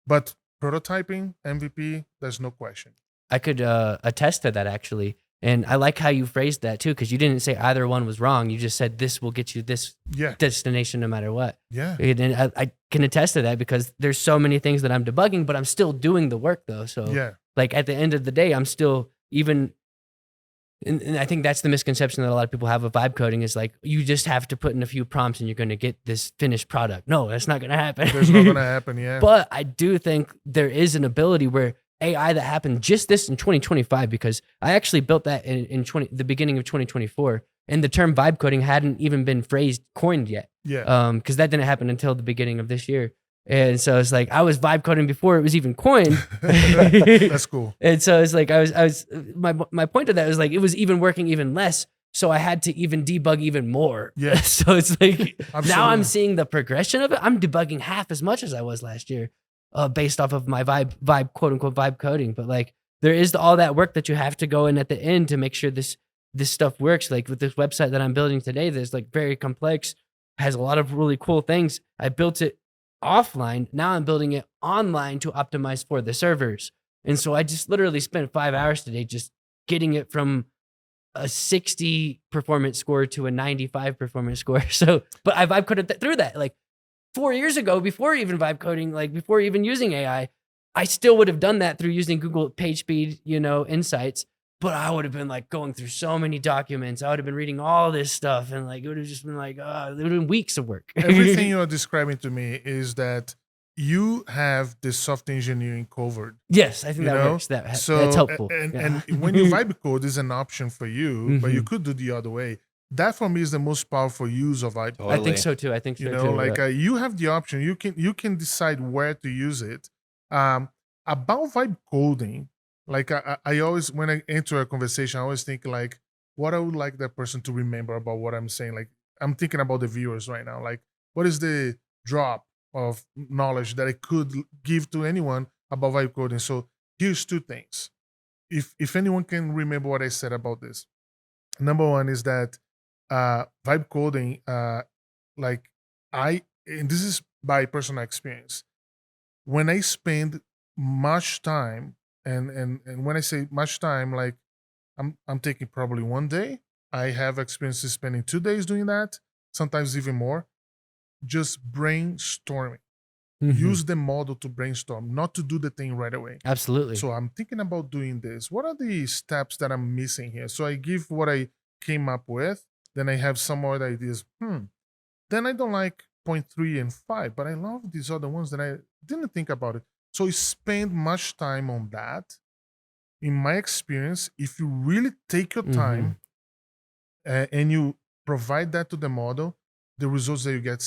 But prototyping, MVP, there's no question. I could attest to that actually. And I like how you phrased that too, because you didn't say either one was wrong. You just said this will get you this Yeah. destination no matter what. Yeah. And I can attest to that because there's so many things that I'm debugging, but I'm still doing the work though. So Yeah. like at the end of the day, I'm still even, and I think that's the misconception that a lot of people have of vibe coding is like, you just have to put in a few prompts and you're going to get this finished product. No, that's not going to happen. There's not gonna happen, yeah. But I do think there is an ability where AI that happened just this in 2025, because I actually built that in the beginning of 2024, and the term vibe coding hadn't even been coined yet. Yeah. Because that didn't happen until the beginning of this year. And so it's like I was vibe coding before it was even coined. That's cool. And so it's like I was my point of that was like it was even working even less. So I had to even debug even more. Yeah. So it's like now I'm Absolutely. seeing the progression of it. I'm debugging half as much as I was last year, based off of my vibe quote unquote vibe coding. But like there is all that work that you have to go in at the end to make sure this stuff works. Like with this website that I'm building today, that's like very complex, has a lot of really cool things. I built it offline. Now I'm building it online to optimize for the servers. And so I just literally spent 5 hours today just getting it from a 60 performance score to a 95 performance score. So, but I vibe coded through that. Like 4 years ago, before even vibe coding, like before even using AI, I still would have done that through using Google PageSpeed, insights. But I would have been like going through so many documents. I would have been reading all this stuff, and like it would have just been like, it would have been weeks of work. Everything you're describing to me is that you have the software engineering covered. Yes, I think You that know? works. That's So helpful. and, Yeah. and when you vibe code is an option for you, but you Mhm. could do the other way. That for me is the most powerful use of vibe code. I think so too. I think so You know, too. like yeah. you have the option. You can decide where to use it. About vibe coding, like I always when I enter a conversation, I always think like what I would like that person to remember about what I'm saying. Like I'm thinking about the viewers right now. Like what is the drop of knowledge that I could give to anyone about vibe coding? So here's two things. If anyone can remember what I said about this, number one is that vibe coding, like and this is by personal experience. When I spend much time, and when I say much time, like I'm taking probably one day. I have experiences spending 2 days doing that, sometimes even more, just brainstorming. Mhm. Use the model to brainstorm, not to do the thing right away. Absolutely. So I'm thinking about doing this. What are the steps that I'm missing here? So I give what I came up with. Then I have some other ideas. Then I don't like point 3 and 5, but I love these other ones that I didn't think about it. So spend much time on that. In my experience, if you really take your time and you provide that to the model, the results that you get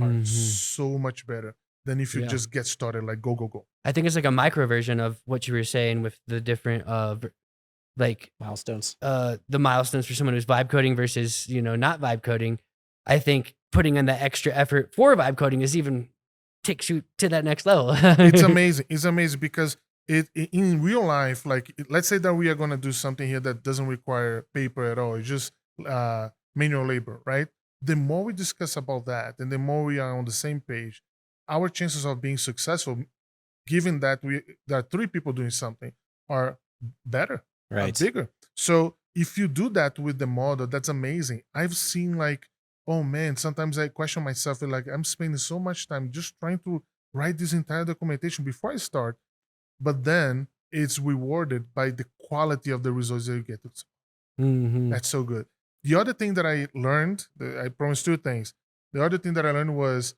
are so much better than if you just get started, like go. I think it's like a micro version of what you were saying with the different like Milestones. the milestones for someone who's vibe coding versus, not vibe coding. I think putting in the extra effort for vibe coding is even takes you to that next level. It's amazing. It's amazing because in real life, like let's say that we are going to do something here that doesn't require paper at all. It's just manual labor, right? The more we discuss about that and the more we are on the same page, our chances of being successful, given that there are 3 people doing something, are better, are bigger. So if you do that with the model, that's amazing. I've seen like, oh man, sometimes I question myself, like I'm spending so much time just trying to write this entire documentation before I start, but then it's rewarded by the quality of the results that you get. That's so good. The other thing that I learned, I promised 2 things. The other thing that I learned was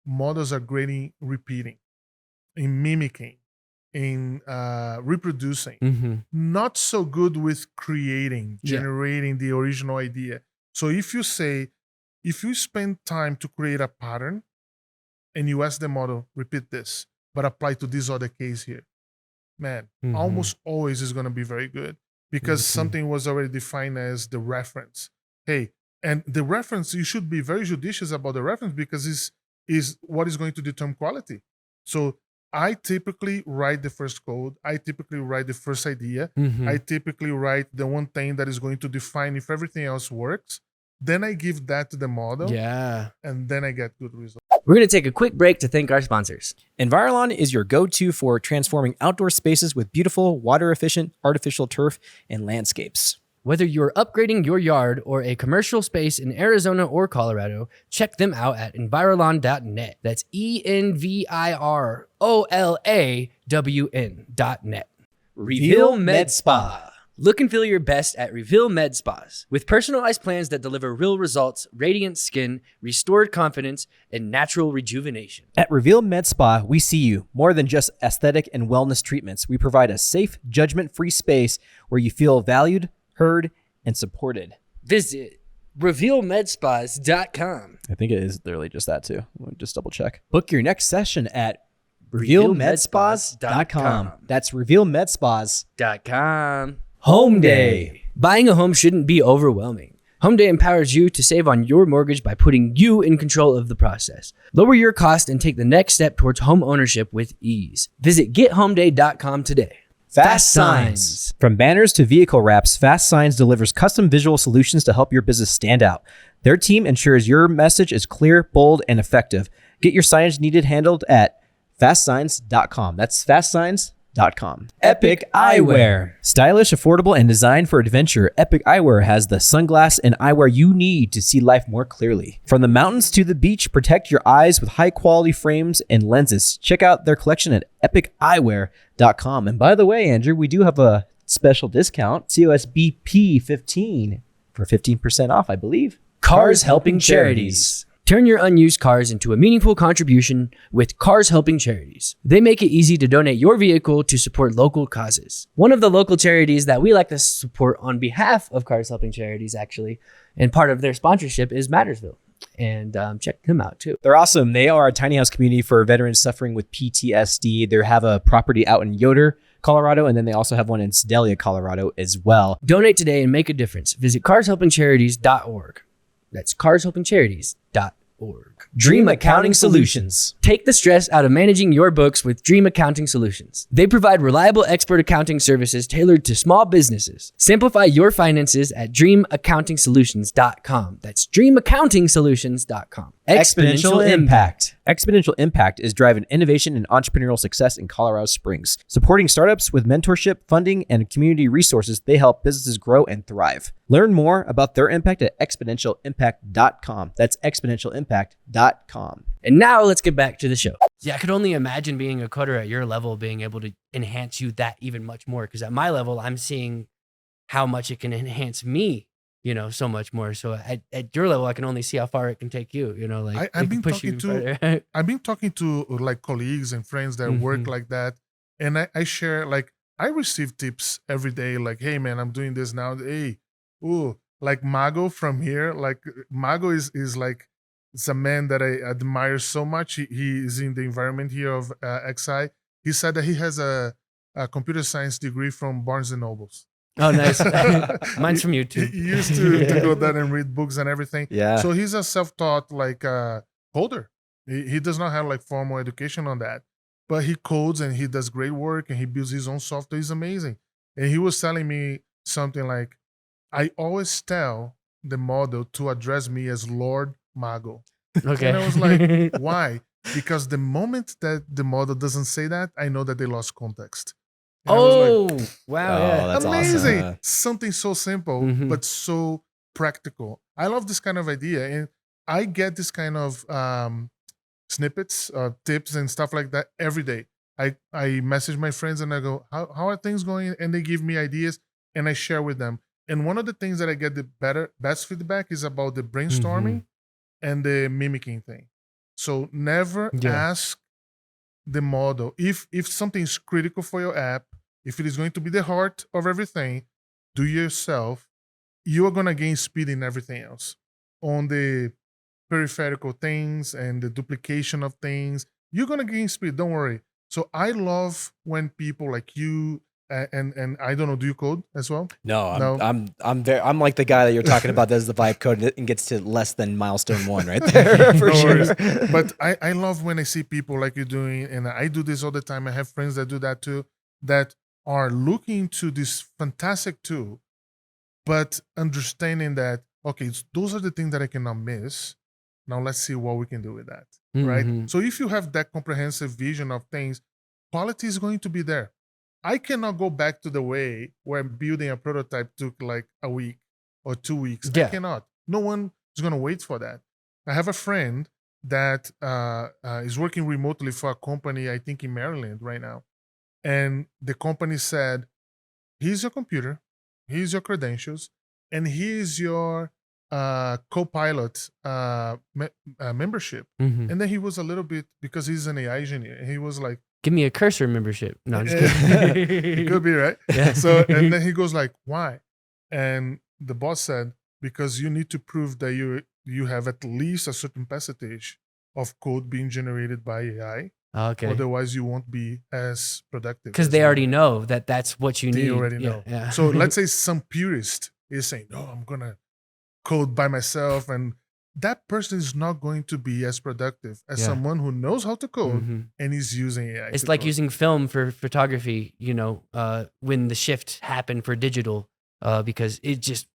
models are great in repeating, in mimicking, in reproducing. Not so good with creating, generating the original idea. So if you spend time to create a pattern and you ask the model, repeat this, but apply to this other case here, man, almost always is going to be very good because something was already defined as the reference. Hey, and the reference, you should be very judicious about the reference because is what is going to determine quality. So I typically write the first code. I typically write the first idea. I typically write the one thing that is going to define if everything else works. Then I give that to the model. Yeah. And then I get good results. We're going to take a quick break to thank our sponsors. Envirolon is your go-to for transforming outdoor spaces with beautiful, water-efficient, artificial turf and landscapes. Whether you're upgrading your yard or a commercial space in Arizona or Colorado, check them out at envirolon.net. That's ENVIROLAWN.net. Reveal Med Spa. Look and feel your best at Reveal Med Spas. With personalized plans that deliver real results, radiant skin, restored confidence, and natural rejuvenation. At Reveal Med Spa, we see you. More than just aesthetic and wellness treatments, we provide a safe, judgment-free space where you feel valued, heard, and supported. Visit revealmedspas.com. I think it is literally just that too. We'll just double check. Book your next session at revealmedspas.com. That's revealmedspas.com. Home Day. Buying a home shouldn't be overwhelming. Home Day empowers you to save on your mortgage by putting you in control of the process. Lower your cost and take the next step towards home ownership with ease. Visit gethomeday.com today. Fast Signs. From banners to vehicle wraps, Fast Signs delivers custom visual solutions to help your business stand out. Their team ensures your message is clear, bold, and effective. Get your signage needed handled at fastsigns.com. That's fastsigns.com. Epic Eyewear. Stylish, affordable, and designed for adventure, Epic Eyewear has the sunglass and eyewear you need to see life more clearly. From the mountains to the beach, protect your eyes with high-quality frames and lenses. Check out their collection at epiceyewear.com. And by the way, Andrew, we do have a special discount, COS BP15 for 15% off, I believe. Cars Helping Charities. Turn your unused cars into a meaningful contribution with Cars Helping Charities. They make it easy to donate your vehicle to support local causes. One of the local charities that we like to support on behalf of Cars Helping Charities, actually, and part of their sponsorship is Mattersville. And check them out too. They're awesome. They are a tiny house community for veterans suffering with PTSD. They have a property out in Yoder, Colorado, and then they also have one in Sedalia, Colorado as well. Donate today and make a difference. Visit carshelpingcharities.org. That's carshelpingcharities.org. Dream Accounting Solutions. Take the stress out of managing your books with Dream Accounting Solutions. They provide reliable expert accounting services tailored to small businesses. Simplify your finances at dreamaccountingsolutions.com. That's dreamaccountingsolutions.com. Exponential Impact. Exponential Impact is driving innovation and entrepreneurial success in Colorado Springs. Supporting startups with mentorship, funding, and community resources, they help businesses grow and thrive. Learn more about their impact at exponentialimpact.com. That's exponentialimpact.com. And now let's get back to the show. Yeah, I could only imagine being a coder at your level being able to enhance you that even much more. Because at my level, I'm seeing how much it can enhance me so much more. So at your level, I can only see how far it can take you, like I've it can been push you talking further. I've been talking to like colleagues and friends that work Mhm. like that, and I share like I receive tips every day. Like, hey man, I'm doing this now. Hey, ooh, like Mago from here. Like Mago is like it's a man that I admire so much. He is in the environment here of XI. He said that he has a computer science degree from Barnes and Nobles. Oh, nice. Mine's he, from he YouTube. used to go there and read books and everything. Yeah. So he's a self-taught like coder. He does not have like formal education on that, but he codes and he does great work and he builds his own software. He's amazing. And he was telling me something like, I always tell the model to address me as Lord Mago. Okay. And I was like, why? Because the moment that the model doesn't say that, I know that they lost context. And I was like, Oh, wow. Oh, Yeah. that's amazing. awesome. Something so simple, Mhm. but so practical. I love this kind of idea. And I get this kind of snippets, tips, and stuff like that every day. I message my friends and I go, how are things going? And they give me ideas and I share with them. And one of the things that I get the best feedback is about the brainstorming and the mimicking thing. So never Yeah. ask the model if something is critical for your app, if it is going to be the heart of everything, do yourself. You are gonna gain speed in everything else. On the peripheral things and the duplication of things, you're gonna gain speed. Don't worry. So I love when people like you and I don't know, do you code as well? No, No. I'm like the guy that you're talking about that does the vibe code and gets to less than milestone 1 right there for No sure. worries. But I love when I see people like you're doing, and I do this all the time. I have friends that do that too, that are looking to this fantastic tool, but understanding that, okay, those are the things that I cannot miss. Now let's see what we can do with that. Right? Mhm. So if you have that comprehensive vision of things, quality is going to be there. I cannot go back to the way where building a prototype took like a week or 2 weeks. I Yeah. cannot. No one is going to wait for that. I have a friend that is working remotely for a company, I think in Maryland right now. And the company said, here's your computer, here's your credentials, and here's your co-pilot membership. Mhm. And then he was a little bit, because he's an AI engineer, and he was like, Give me a cursor membership. No, I'm just it kidding. could be, right? Yeah. So, and then he goes like, why? And the boss said, because you need to prove that you have at least a certain percentage of code being generated by AI. Okay. Otherwise, you won't be as productive. Because as they you already are. know that that's what you They need. already Yeah, know. Yeah. So let's say some purist is saying, no, I'm going to code by myself. And that person is not going to be as productive as Yeah. someone who knows how to code Mhm. and is using AI. It's to like code. using film for photography, when the shift happened for digital, because it just,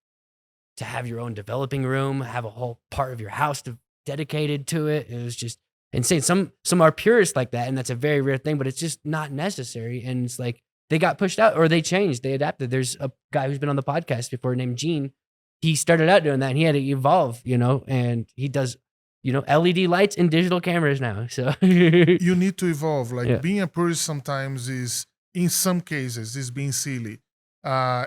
to have your own developing room, have a whole part of your house dedicated to it, it was just insane. Some are purists like that, and that's a very rare thing, but it's just not necessary. And it's like they got pushed out or they changed, they adapted. There's a guy who's been on the podcast before named Gene. He started out doing that and he had to evolve, and he does, LED lights and digital cameras now. So You need to evolve. Like Yeah. being a purist sometimes is, in some cases, is being silly.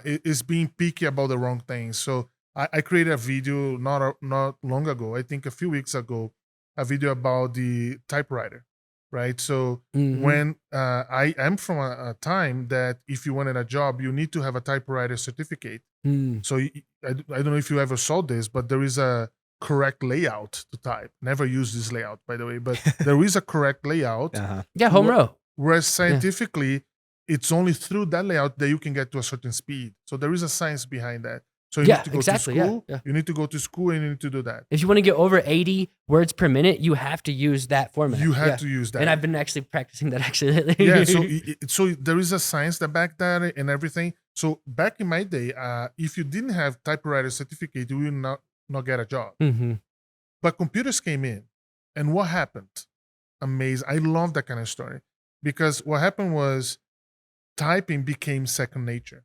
Is being picky about the wrong things. So I created a video not long ago, I think a few weeks ago, a video about the typewriter, right? So Mhm. when I am from a time that if you wanted a job, you need to have a typewriter certificate. Mm. So I don't know if you ever saw this, but there is a correct layout to type. Never use this layout, by the way, but there is a correct layout. Uh-huh. Yeah, home Wha- row. Whereas scientifically, it's only through that layout that you can get to a certain speed. So there is a science behind that. So you Yeah, need to go exactly, to yeah, school. yeah. You need to go to school and you need to do that. If you want to get over 80 words per minute, you have to use that format. You have Yeah. to use that. And I've been actually practicing that actually lately. Yeah, so there is a science that back that and everything. So back in my day, if you didn't have typewriter certificate, you will not get a job. hmm But computers came in, and what happened? Amazing. I love that kind of story because what happened was typing became second nature.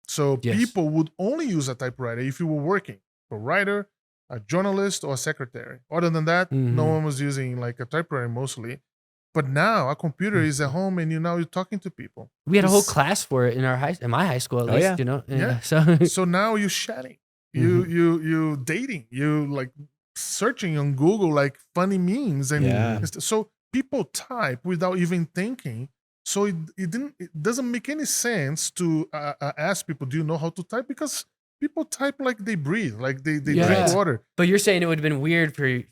So Yes. people would only use a typewriter if you were working, a writer, a journalist, or a secretary. Other than that, no Mhm. one was using like a typewriter mostly. But now a computer is at home, and you're talking to people. We had a whole This- class for it in my high school at Oh, least, yeah. you know? Yeah. So So now you're chatting. you dating, you like searching on Google like funny memes and so people type without even thinking. So it doesn't make any sense to ask people, do you know how to type? Because people type like they breathe, like they drink water. But you're saying it would have been weird for you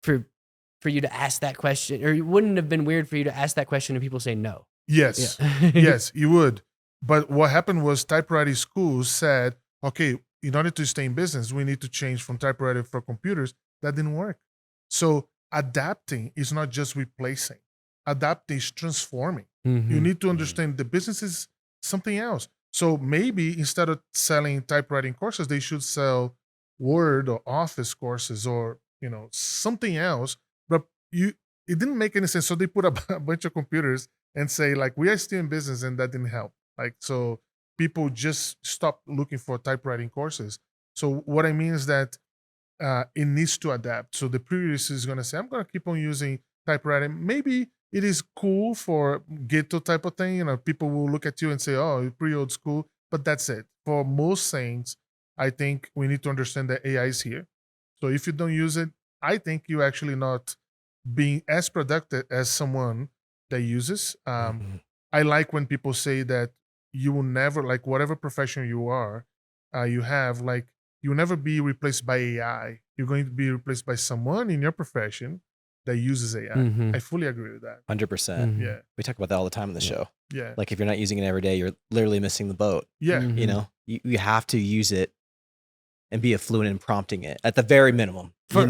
to ask that question, or it wouldn't have been weird for you to ask that question and people say no. Yes, Yeah. yes, you would. But what happened was typewriting schools said, okay, in order to stay in business, we need to change from typewriter for computers. That didn't work. So adapting is not just replacing. Adapting is transforming. You need to understand the business is something else. So maybe instead of selling typewriting courses, they should sell Word or Office courses or something else. But it didn't make any sense. So they put a bunch of computers and say like, we are still in business, and that didn't help. Like, so people just stopped looking for typewriting courses. So what I mean is that it needs to adapt. So the previous is going to say, I'm going to keep on using typewriting. Maybe it is cool for ghetto type of thing. People will look at you and say, oh, you're pretty old school. But that's it. For most things, I think we need to understand that AI is here. So if you don't use it, I think you're actually not being as productive as someone that uses. I like when people say that you will never, like whatever profession you are, you have, like you'll never be replaced by AI. You're going to be replaced by someone in your profession that uses AI. I fully agree with that. 100%. Yeah. We talk about that all the time on the show. Yeah. Like if you're not using it every day, you're literally missing the boat. Yeah. You know, you have to use it and be fluent in prompting it at the very minimum. For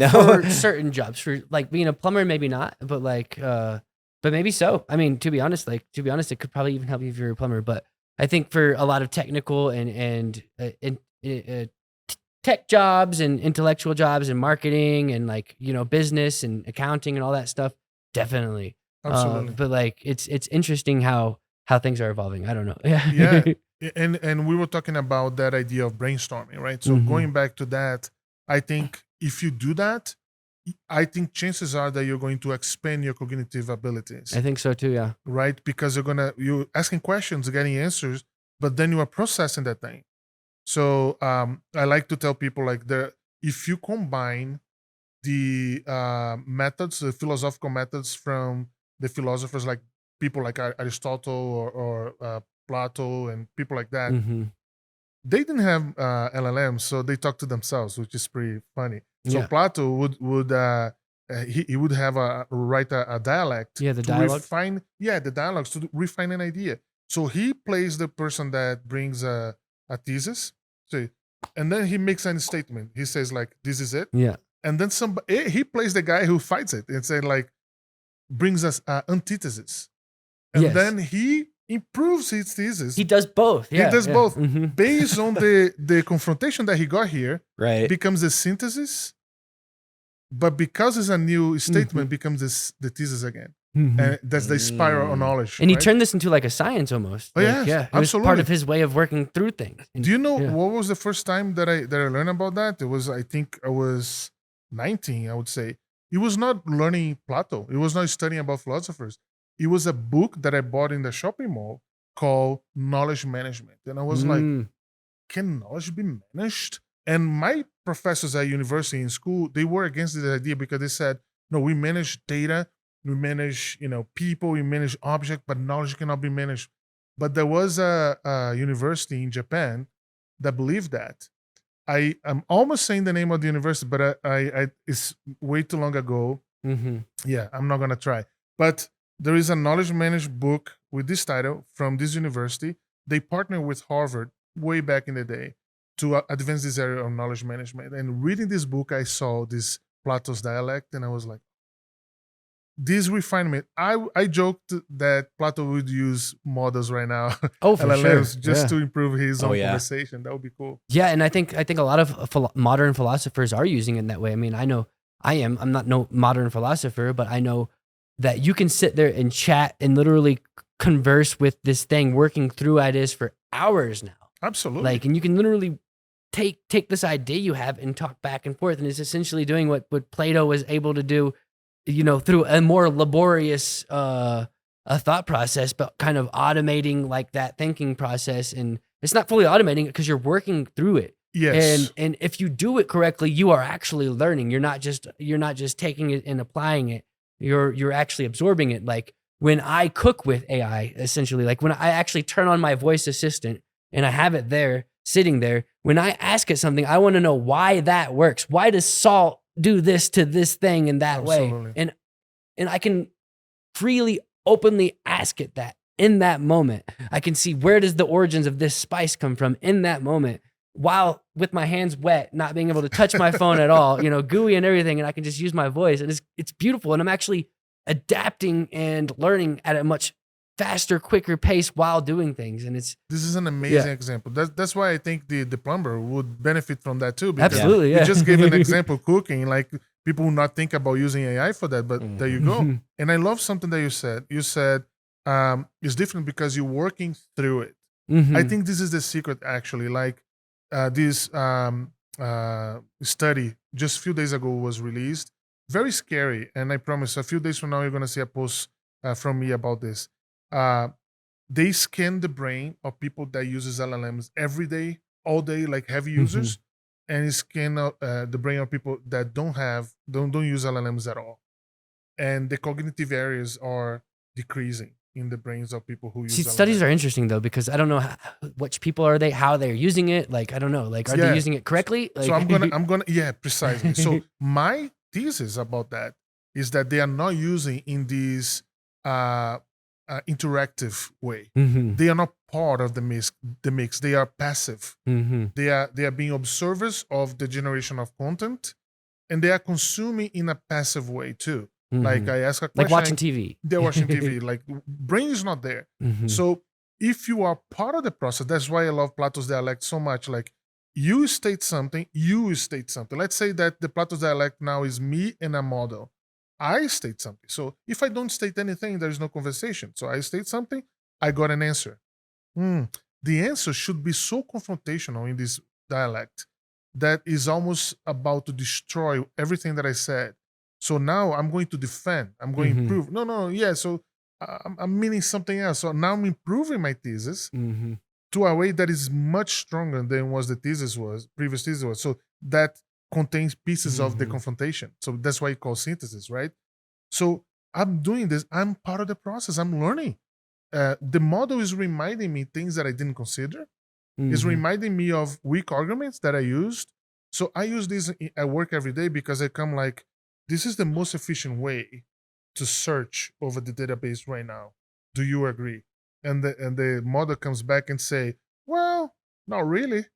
certain jobs, for like being a plumber, maybe not, but like, but maybe so. I mean, to be honest, it could probably even help you if you're a plumber. But I think for a lot of technical and tech jobs and intellectual jobs and marketing and like, business and accounting and all that stuff, definitely. Absolutely. But like, it's interesting how things are evolving. I don't know. Yeah. And we were talking about that idea of brainstorming, right? So going back to that, I think if you do that, I think chances are that you're going to expand your cognitive abilities. I think so too. Yeah. Right? Because you're asking questions, getting answers, but then you are processing that thing. So I like to tell people like if you combine the methods, the philosophical methods from the philosophers, like people like Aristotle or Plato and people like that, they didn't have LLMs, so they talk to themselves, which is pretty funny. So Plato would he would have write a dialect. Yeah, the dialogue. The dialogues to refine an idea. So he plays the person that brings a thesis, and then he makes a statement. He says like, "This is it." Yeah. And then he plays the guy who fights it and say like, brings us antithesis, and then he improves his thesis. He does both. Yeah, he does both based on the confrontation that he got here. Right, becomes a synthesis, but because it's a new statement, becomes the thesis again, and that's the spiral of knowledge. And he turned this into like a science almost. Oh yeah, it was part of his way of working through things. And, do you know what was the first time that I learned about that? It was, I think I was 19. I would say he was not learning Plato. He was not studying about philosophers. It was a book that I bought in the shopping mall called Knowledge Management. And I was like, can knowledge be managed? And my professors at university and school, they were against this idea because they said, no, we manage data, we manage, people, we manage objects, but knowledge cannot be managed. But there was a university in Japan that believed that. I'm almost saying the name of the university, but I it's way too long ago. Yeah, I'm not going to try. But there is a knowledge management book with this title from this university. They partnered with Harvard way back in the day to advance this area of knowledge management. And reading this book, I saw this Plato's dialect, and I was like, this refinement. I joked that Plato would use models right now. Oh, for LLMs, sure. just to improve his own conversation. That would be cool. Yeah, and I think a lot of modern philosophers are using it in that way. I mean, I know I'm not no modern philosopher, but I know that you can sit there and chat and literally converse with this thing, working through ideas for hours now. Absolutely. Like, and you can literally take this idea you have and talk back and forth, and it's essentially doing what Plato was able to do, through a more laborious a thought process, but kind of automating like that thinking process. And it's not fully automating it because you're working through it. Yes. And if you do it correctly, you are actually learning. You're not just taking it and applying it. You're actually absorbing it. Like when I cook with AI, essentially, like when I actually turn on my voice assistant and I have it there, sitting there, when I ask it something, I want to know why that works. Why does salt do this to this thing in that Absolutely. way? And I can freely, openly ask it that in that moment. I can see where does the origins of this spice come from in that moment, while with my hands wet, not being able to touch my phone at all, gooey and everything, and I can just use my voice, and it's beautiful. And I'm actually adapting and learning at a much faster, quicker pace while doing things. And it's This is an amazing example. That's why I think the plumber would benefit from that too. Because absolutely, yeah. you just gave an example cooking. Like people will not think about using AI for that, but there you go. And I love something that you said. You said it's different because you're working through it. I think this is the secret actually. Like this study just a few days ago was released. Very scary. And I promise a few days from now, you're going to see a post from me about this. They scan the brain of people that uses LLMs every day, all day, like heavy users, and scan the brain of people that don't use LLMs at all, and the cognitive areas are decreasing in the brains of people who use See, LLMs. studies are interesting though, because I don't know which people are they, how they're using it. Like, I don't know, like, are they using it correctly? Like, So I'm gonna, yeah, precisely. So my thesis about that is that they are not using in this interactive way. They are not part of the mix. They are passive. They are being observers of the generation of content, and they are consuming in a passive way too. Like I ask a question, like watching TV. They're watching TV. Like brain is not there. So if you are part of the process, that's why I love Plato's dialect so much. Like you state something. Let's say that the Plato's dialect now is me and a model. I state something. So if I don't state anything, there is no conversation. So I state something, I got an answer. The answer should be so confrontational in this dialect that is almost about to destroy everything that I said. So now I'm going to defend. I'm going to improve. No. Yeah. So I'm meaning something else. So now I'm improving my thesis to a way that is much stronger than was the previous thesis was. So that contains pieces of the confrontation. So that's why you call synthesis, right? So I'm doing this. I'm part of the process. I'm learning. The model is reminding me things that I didn't consider. It's reminding me of weak arguments that I used. So I use this at work every day because I come like, this is the most efficient way to search over the database right now. Do you agree? And the model comes back and say, well, not really.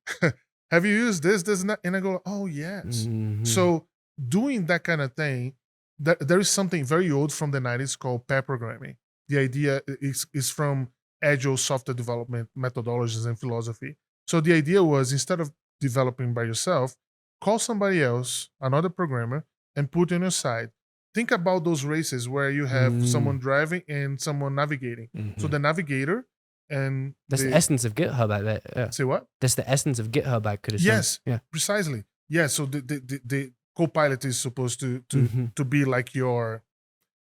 Have you used this and that? And I go, oh, yes. So doing that kind of thing, there is something very old from the 90s called pair programming. The idea is from agile software development methodologies and philosophy. So the idea was, instead of developing by yourself, call somebody else, another programmer, and put on your side. Think about those races where you have someone driving and someone navigating. So the navigator and that's the essence of GitHub, I bet. Yeah. Say what? That's the essence of GitHub, I could assume. Yes, yeah, precisely. Yeah, so the co-pilot is supposed to be like your,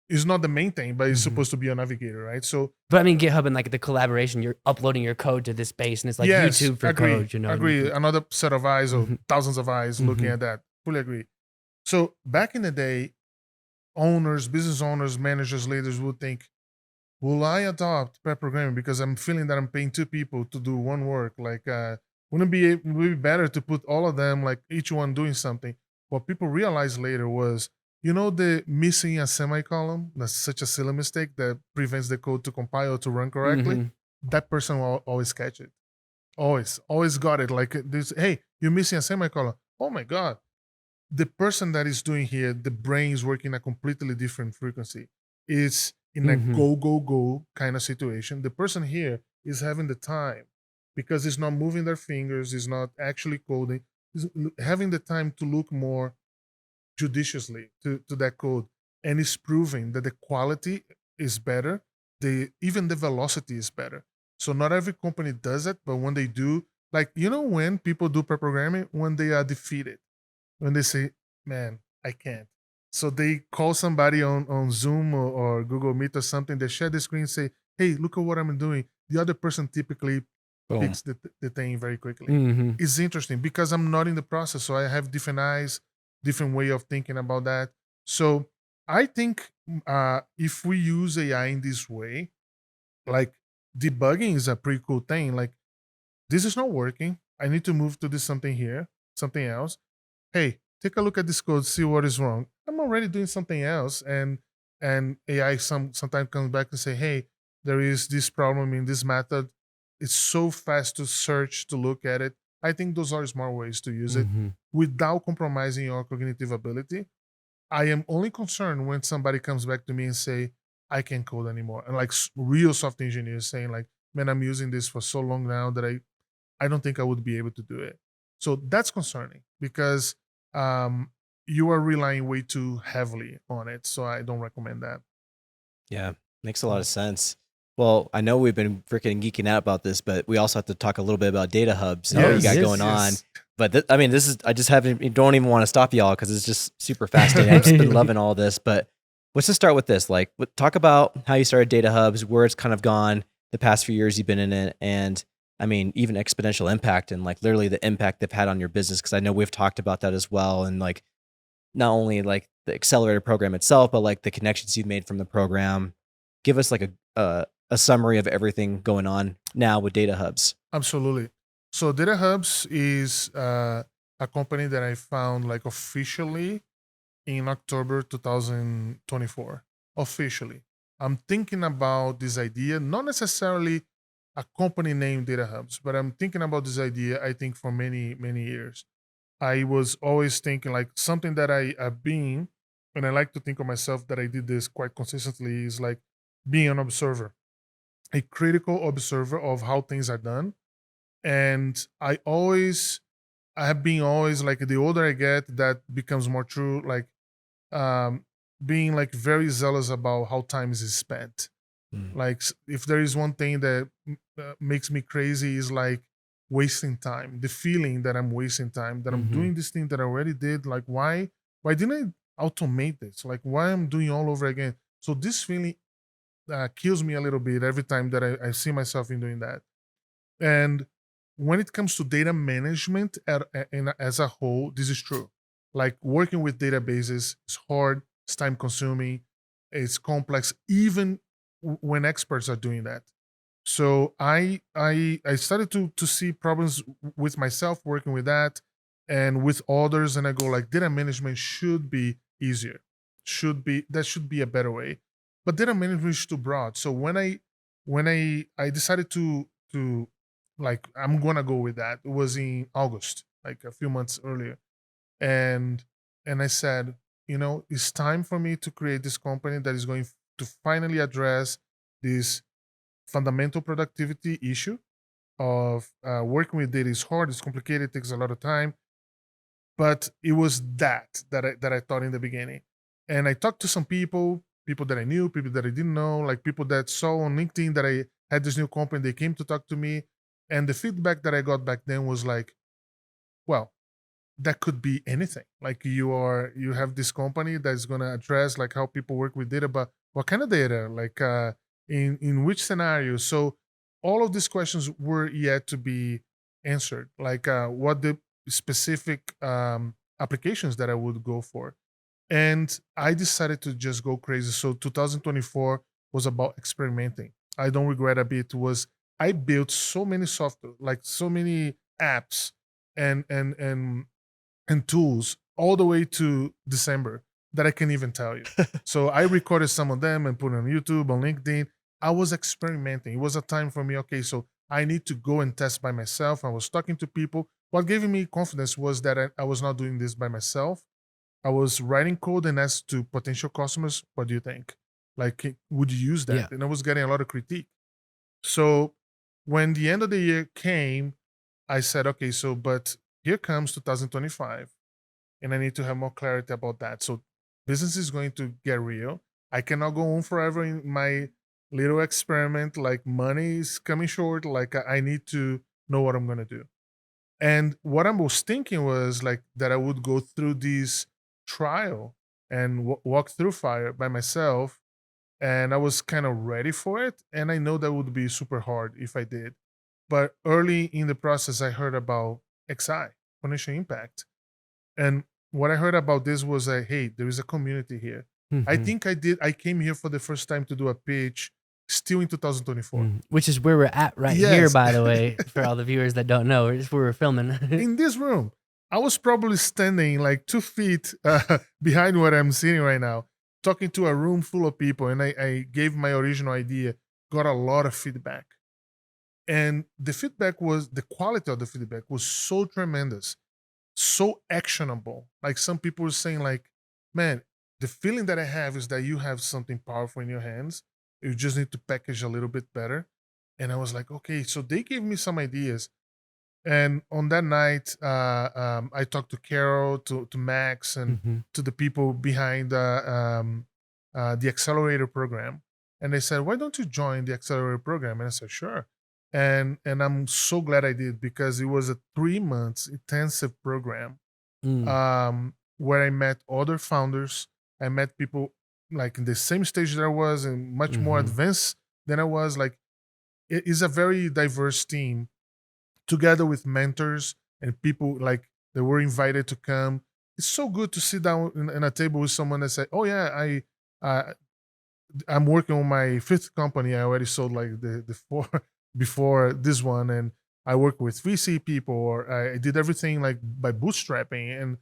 it's not the main thing, but it's supposed to be a navigator, right? So, but I mean, GitHub and like the collaboration, you're uploading your code to this base, and it's like YouTube for code. Agree. Another set of eyes or thousands of eyes looking at that. Fully agree. So back in the day, business owners, managers, leaders would think, will I adopt pair programming because I'm feeling that I'm paying two people to do one work? Like, would it be better to put all of them, like each one doing something? What people realized later was, the missing a semicolon, that's such a silly mistake that prevents the code to compile to run correctly. That person will always catch it. Always got it. Like this, hey, you're missing a semicolon. Oh my God. The person that is doing here, the brain is working a completely different frequency. It's in a go kind of situation. The person here is having the time because it's not moving their fingers, it's not actually coding, it's having the time to look more judiciously to that code. And it's proving that the quality is better, even the velocity is better. So not every company does it, but when they do, like, when people do pair programming, when they are defeated, when they say, man, I can't. So they call somebody on Zoom or Google Meet or something, they share the screen and say, hey, look at what I'm doing. The other person typically Boom. fix the thing very quickly. Mhm. It's interesting because I'm not in the process, so I have different eyes, different way of thinking about that. So I think if we use AI in this way, like debugging is a pretty cool thing. Like this is not working. I need to move to this something here, something else. Hey, take a look at this code, see what is wrong. I'm already doing something else, and AI sometimes comes back and say, hey, there is this problem in this method. It's so fast to search to look at it. I think those are smart ways to use it Mhm. without compromising your cognitive ability. I am only concerned when somebody comes back to me and say, I can't code anymore. And like real software engineers saying like, man, I'm using this for so long now that I don't think I would be able to do it. So that's concerning because um, you are relying way too heavily on it. So I don't recommend that. Yeah, makes a lot of sense. Well, I know we've been freaking geeking out about this, but we also have to talk a little bit about data hubs and what you got Yes, going on. But this is, I just don't even want to stop y'all because it's just super fascinating. I've just been loving all this. But let's just start with this. Like, talk about how you started data hubs, where it's kind of gone the past few years you've been in it, and I mean, even exponential impact and like literally the impact they've had on your business. Because I know we've talked about that as well, and like not only like the accelerator program itself, but like the connections you've made from the program. Give us like a summary of everything going on now with data hubs. Absolutely. So Data Hubs is a company that I found like officially in October 2024. Officially. I'm thinking about this idea, not necessarily a company named Data Hubs, but I'm thinking about this idea, I think, for many, many years. I was always thinking like something that I've been, and I like to think of myself that I did this quite consistently, is like being an observer, a critical observer of how things are done. And I have been always like the older I get, that becomes more true. Like um, being like very zealous about how time is spent. Mm. Like if there is one thing that makes me crazy is like wasting time. The feeling that I'm wasting time, that I'm Mhm. doing this thing that I already did. Like why didn't I automate this? Like why I'm doing all over again? So this feeling kills me a little bit every time that I see myself in doing that. And when it comes to data management as a whole, this is true. Like working with databases is hard, it's time consuming, it's complex, even when experts are doing that. So I started to see problems with myself working with that and with others, and I go like data management should be easier, should be a better way, but data management is too broad. So when I decided to like I'm gonna go with that, it was in August, like a few months earlier, and I said, it's time for me to create this company that is going to finally address this fundamental productivity issue of working with data is hard, it's complicated, takes a lot of time. But it was that I thought in the beginning, and I talked to some people that I knew, people that I didn't know, like people that saw on LinkedIn that I had this new company. They came to talk to me, and the feedback that I got back then was like, well, that could be anything. Like you have this company that's going to address like how people work with data, but what kind of data, like in which scenario? So all of these questions were yet to be answered, like what the specific applications that I would go for. And I decided to just go crazy. So 2024 was about experimenting. I don't regret a bit. Was I built so many software, like so many apps and tools all the way to December that I can't even tell you. So I recorded some of them and put it on YouTube, on LinkedIn. I was experimenting. It was a time for me. Okay, so I need to go and test by myself. I was talking to people. What gave me confidence was that I was not doing this by myself. I was writing code and asked to potential customers, what do you think? Like, would you use that? Yeah. And I was getting a lot of critique. So when the end of the year came, I said, okay, so, but here comes 2025, and I need to have more clarity about that. So business is going to get real. I cannot go on forever in my little experiment. Like money is coming short. Like I need to know what I'm going to do. And what I was thinking was like that I would go through this trial and walk through fire by myself. And I was kind of ready for it. And I know that would be super hard if I did. But early in the process, I heard about XI, Exponential Impact. And what I heard about this was that, hey, there is a community here. I Mhm. think I came here for the first time to do a pitch still in 2024. Which is where we're at right here, Yes. by the way, for all the viewers that don't know. It's where we're filming. In this room, I was probably standing like 2 feet behind where I'm sitting right now, talking to a room full of people. And I gave my original idea, got a lot of feedback. And the quality of the feedback was so tremendous, so actionable. Like some people were saying, like, man, the feeling that I have is that you have something powerful in your hands. You just need to package a little bit better. And I was like, okay, so they gave me some ideas. And on that night, I talked to Carol, to Max, and Mhm. to the people behind the accelerator program. And they said, why don't you join the accelerator program? And I said, sure. And I'm so glad I did, because it was a 3 months intensive program where I met other founders. I met people like in the same stage that I was and much more Mhm. advanced than I was. Like, it is a very diverse team, together with mentors and people like they were invited to come. It's so good to sit down in a table with someone that said, "Oh yeah, uh, I'm working on my 5th company. I already sold like the 4 before this one, and I work with VC people, or I did everything like by bootstrapping." And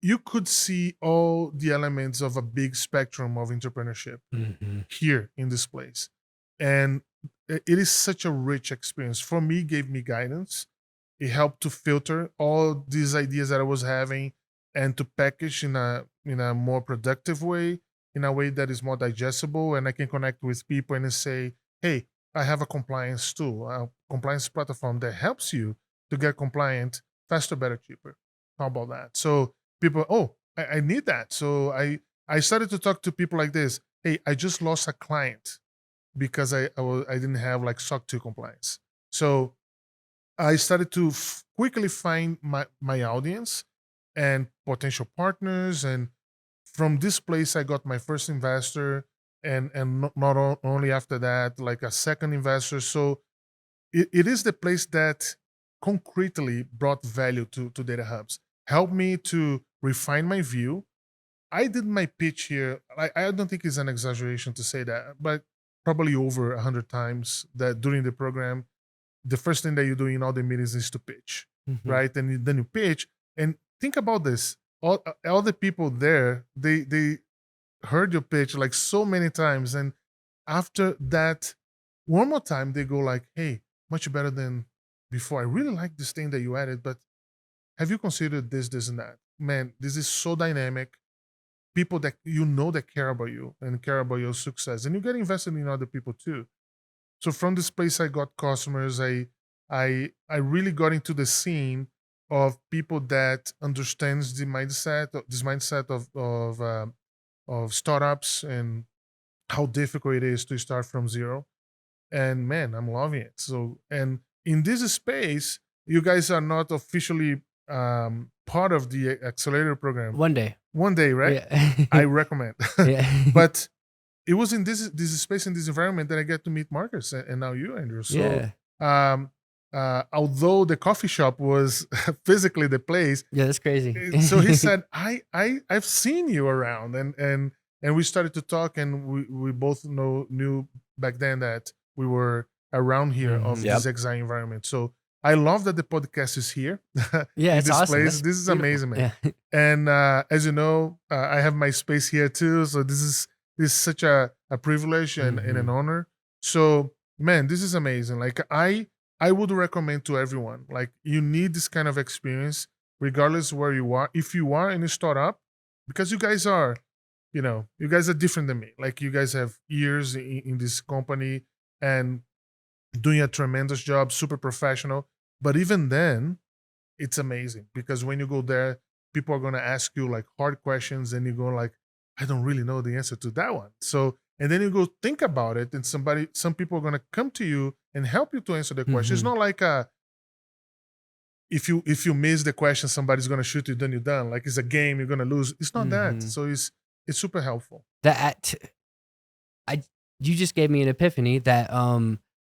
you could see all the elements of a big spectrum of entrepreneurship Mhm. here in this place. And it is such a rich experience. For me, it gave me guidance. It helped to filter all these ideas that I was having and to package in a more productive way, in a way that is more digestible, and I can connect with people and say, hey, I have a compliance tool, a compliance platform that helps you to get compliant faster, better, cheaper. How about that? So people, oh, I need that. So I started to talk to people like this. Hey, I just lost a client because I didn't have like SOC 2 compliance. So I started to quickly find my audience and potential partners, and from this place I got my first investor, and not only after that, like a second investor. So it is the place that concretely brought value to data hubs, helped me to refine my view. I did my pitch here. I don't think it's an exaggeration to say that, but probably over 100 times that during the program, the first thing that you do in all the meetings is to pitch, Mhm. right? And then you pitch. And think about this: all the people there, they heard your pitch like so many times, and after that, one more time, they go like, "Hey, much better than before. I really like this thing that you added, but have you considered this, this, and that? Man, this is so dynamic. People that that care about you and care about your success, and you get invested in other people too." So from this place, I got customers. I really got into the scene of people that understands this mindset of startups, and how difficult it is to start from zero. And man, I'm loving it. So, and in this space, you guys are not officially part of the accelerator program. One day. One day, right? Yeah. I recommend. Yeah. But it was in this space, in this environment, that I get to meet Marcus and now you, Andrew. So Yeah. although the coffee shop was physically the place, Yeah, that's crazy. so he said, I've seen you around, and we started to talk, and we both knew back then that we were around here of Mhm. this exile environment. So I love that the podcast is here. Yeah, in it's this awesome. place. That's This is beautiful. amazing, man. Yeah. And as you know, I have my space here too. So this is such a privilege and an honor. So man, this is amazing. Like I would recommend to everyone, like you need this kind of experience, regardless where you are. If you are in a startup, because you guys are, you guys are different than me. Like you guys have years in this company and doing a tremendous job, super professional. But even then, it's amazing, because when you go there, people are going to ask you like hard questions, and you go like, I don't really know the answer to that one. So, and then you go think about it, and some people are going to come to you and help you to answer the question. It's Mhm. not like if you miss the question, somebody's going to shoot you, then you're done. Like it's a game, you're going to lose. It's not that. Mhm. So it's super helpful. That you just gave me an epiphany that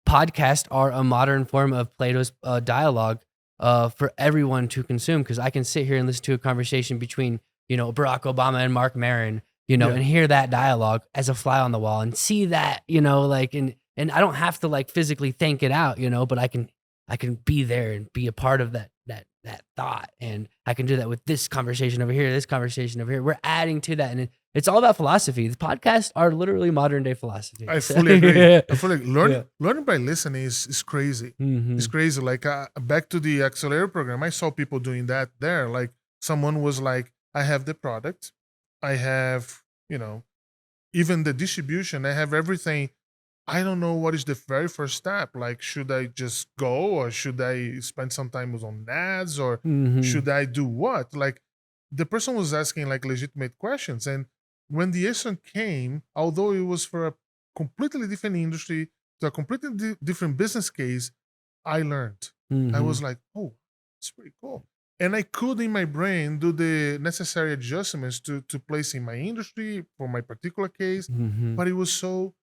podcasts are a modern form of Plato's dialogue for everyone to consume. Because I can sit here and listen to a conversation between, Barack Obama and Mark Maron, and hear that dialogue as a fly on the wall and see that, and I don't have to like physically think it out, but I can be there and be a part of that thought. And I can do that with this conversation over here, this conversation over here. We're adding to that. And it's all about philosophy. The podcasts are literally modern day philosophy. I fully agree. I fully learning by listening is crazy. Mhm. It's crazy. Like back to the accelerator program, I saw people doing that there. Like someone was like, I have the product, I have, even the distribution, I have everything. I don't know what is the very first step. Like, should I just go, or should I spend some time on ads, or Mhm. should I do what? Like, the person was asking like legitimate questions, and when the answer came, although it was for a completely different industry, to a completely different business case, I learned. I Mhm. was like, oh, it's pretty cool. And I could, in my brain, do the necessary adjustments to place in my industry for my particular case, Mhm. but it was so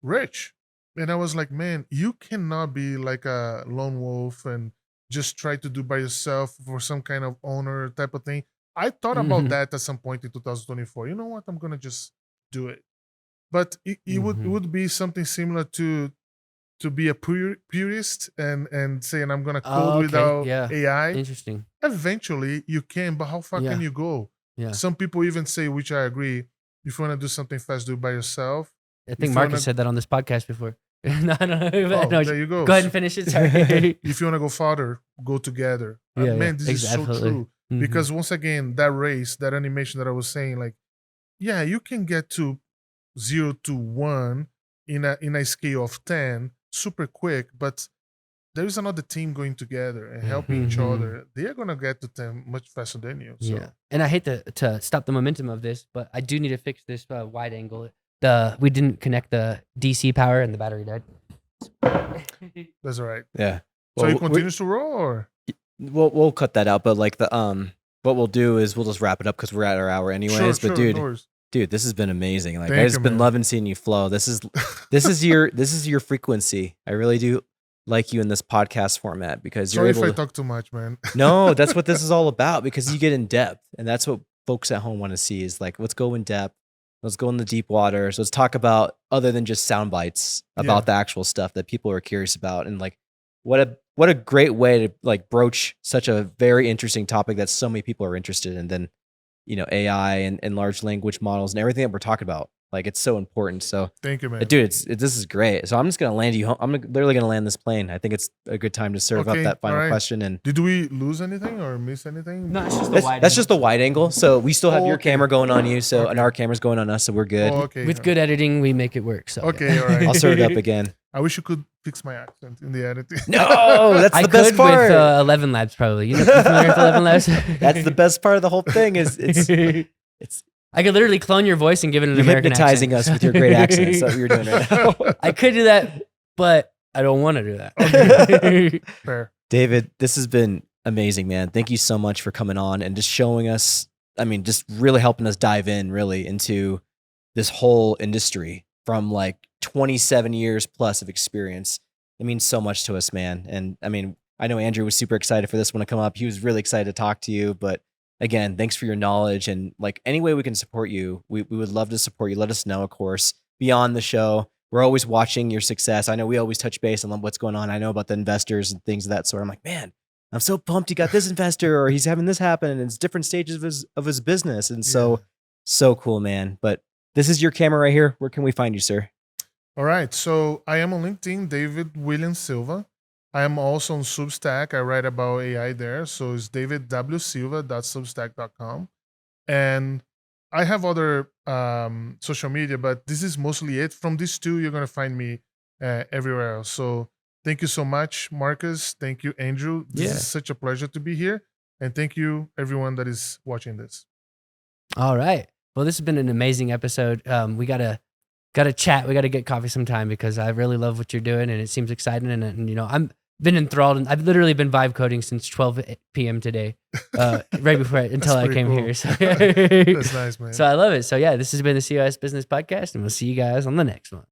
rich. And I was like, man, you cannot be like a lone wolf and just try to do by yourself for some kind of owner type of thing. I thought about Mhm. that at some point in 2024. You know what? I'm gonna just do it. But it Mhm. would be something similar to be a purist and saying I'm gonna code Oh, okay. without Yeah. AI. Interesting. Eventually you can, but how far Yeah. can you go? Yeah. Some people even say, which I agree, if you want to do something fast, do it by yourself. I If think you Marcus wanna- said that on this podcast before. No, no, Oh, no. there you go. Go ahead and finish it. Sorry. If you want to go farther, go together. Yeah, Man, yeah. this is so Absolutely. true. Mhm. Because once again, that race, that animation that I was saying, like, yeah, you can get to 0 to 1 in a scale of 10 super quick, but there is another team going together and helping each Mhm. other. They are gonna get to 10 much faster than you. So Yeah, and I hate to stop the momentum of this, but I do need to fix this wide angle. We didn't connect the DC power and the battery died. that's all right. Yeah. So Well, it continues to roll, or we'll cut that out, but like what we'll do is we'll just wrap it up because we're at our hour anyways. sure, But dude, no worries. this has been amazing. Like Thank I just you, been man. loving seeing you flow. This is your frequency. I really do like you in this podcast format because you're Sorry if able I to. talk too much, man. No, that's what this is all about because you get in depth, and that's what folks at home want to see. Is like, let's go in depth. Let's go in the deep waters. Let's talk about other than just sound bites about Yeah. the actual stuff that people are curious about, and like what a great way to like broach such a very interesting topic that so many people are interested in. Then AI and large language models and everything that we're talking about. Like it's so important. So Thank you, man. dude, this is great. So I'm just gonna land you home. I'm literally gonna land this plane. I think it's a good time to serve Okay, up that final all right. question. And Did we lose anything or miss anything? No, it's just the that's, wide. that's just the wide angle. So we still have Oh, your okay. camera going on you. So and Okay. our camera's going on us. So we're good. Oh, okay. With good editing, we make it work. So yeah. Okay, all right. I'll serve it up again. I wish you could fix my accent in the editing. No, that's I the could best part. with 11 Labs probably. You familiar with 11 Labs? That's the best part of the whole thing. Is it's I could literally clone your voice and give it an you're American hypnotizing accent. us with your great accent. That's what you're doing right now. I could do that, but I don't want to do that. Okay. Fair. David, this has been amazing, man. Thank you so much for coming on and just showing us, just really helping us dive in really into this whole industry from like 27 years plus of experience. It means so much to us, man. And I know Andrew was super excited for this one to come up. He was really excited to talk to you, but again, thanks for your knowledge and like any way we can support you, we would love to support you. Let us know, of course, beyond the show. We're always watching your success. I know we always touch base on what's going on. I know about the investors and things of that sort. I'm like, man, I'm so pumped he got this investor or he's having this happen and it's different stages of his business. And so cool, man. But this is your camera right here. Where can we find you, sir? All right. So I am on LinkedIn, David William Silva. I am also on Substack. I write about AI there. So it's davidwsilva.substack.com. And I have other social media, but this is mostly it. From these two, you're going to find me everywhere else. So thank you so much, Marcus. Thank you, Andrew. This is such a pleasure to be here. And thank you, everyone that is watching this. All right. Well, this has been an amazing episode. We gotta chat. We gotta get coffee sometime because I really love what you're doing and it seems exciting. And I'm been enthralled and I've literally been vibe coding since 12 p.m. today, right before until I pretty came cool. here. So, That's nice, man. so I love it. So yeah, this has been the COS Business Podcast, and we'll see you guys on the next one.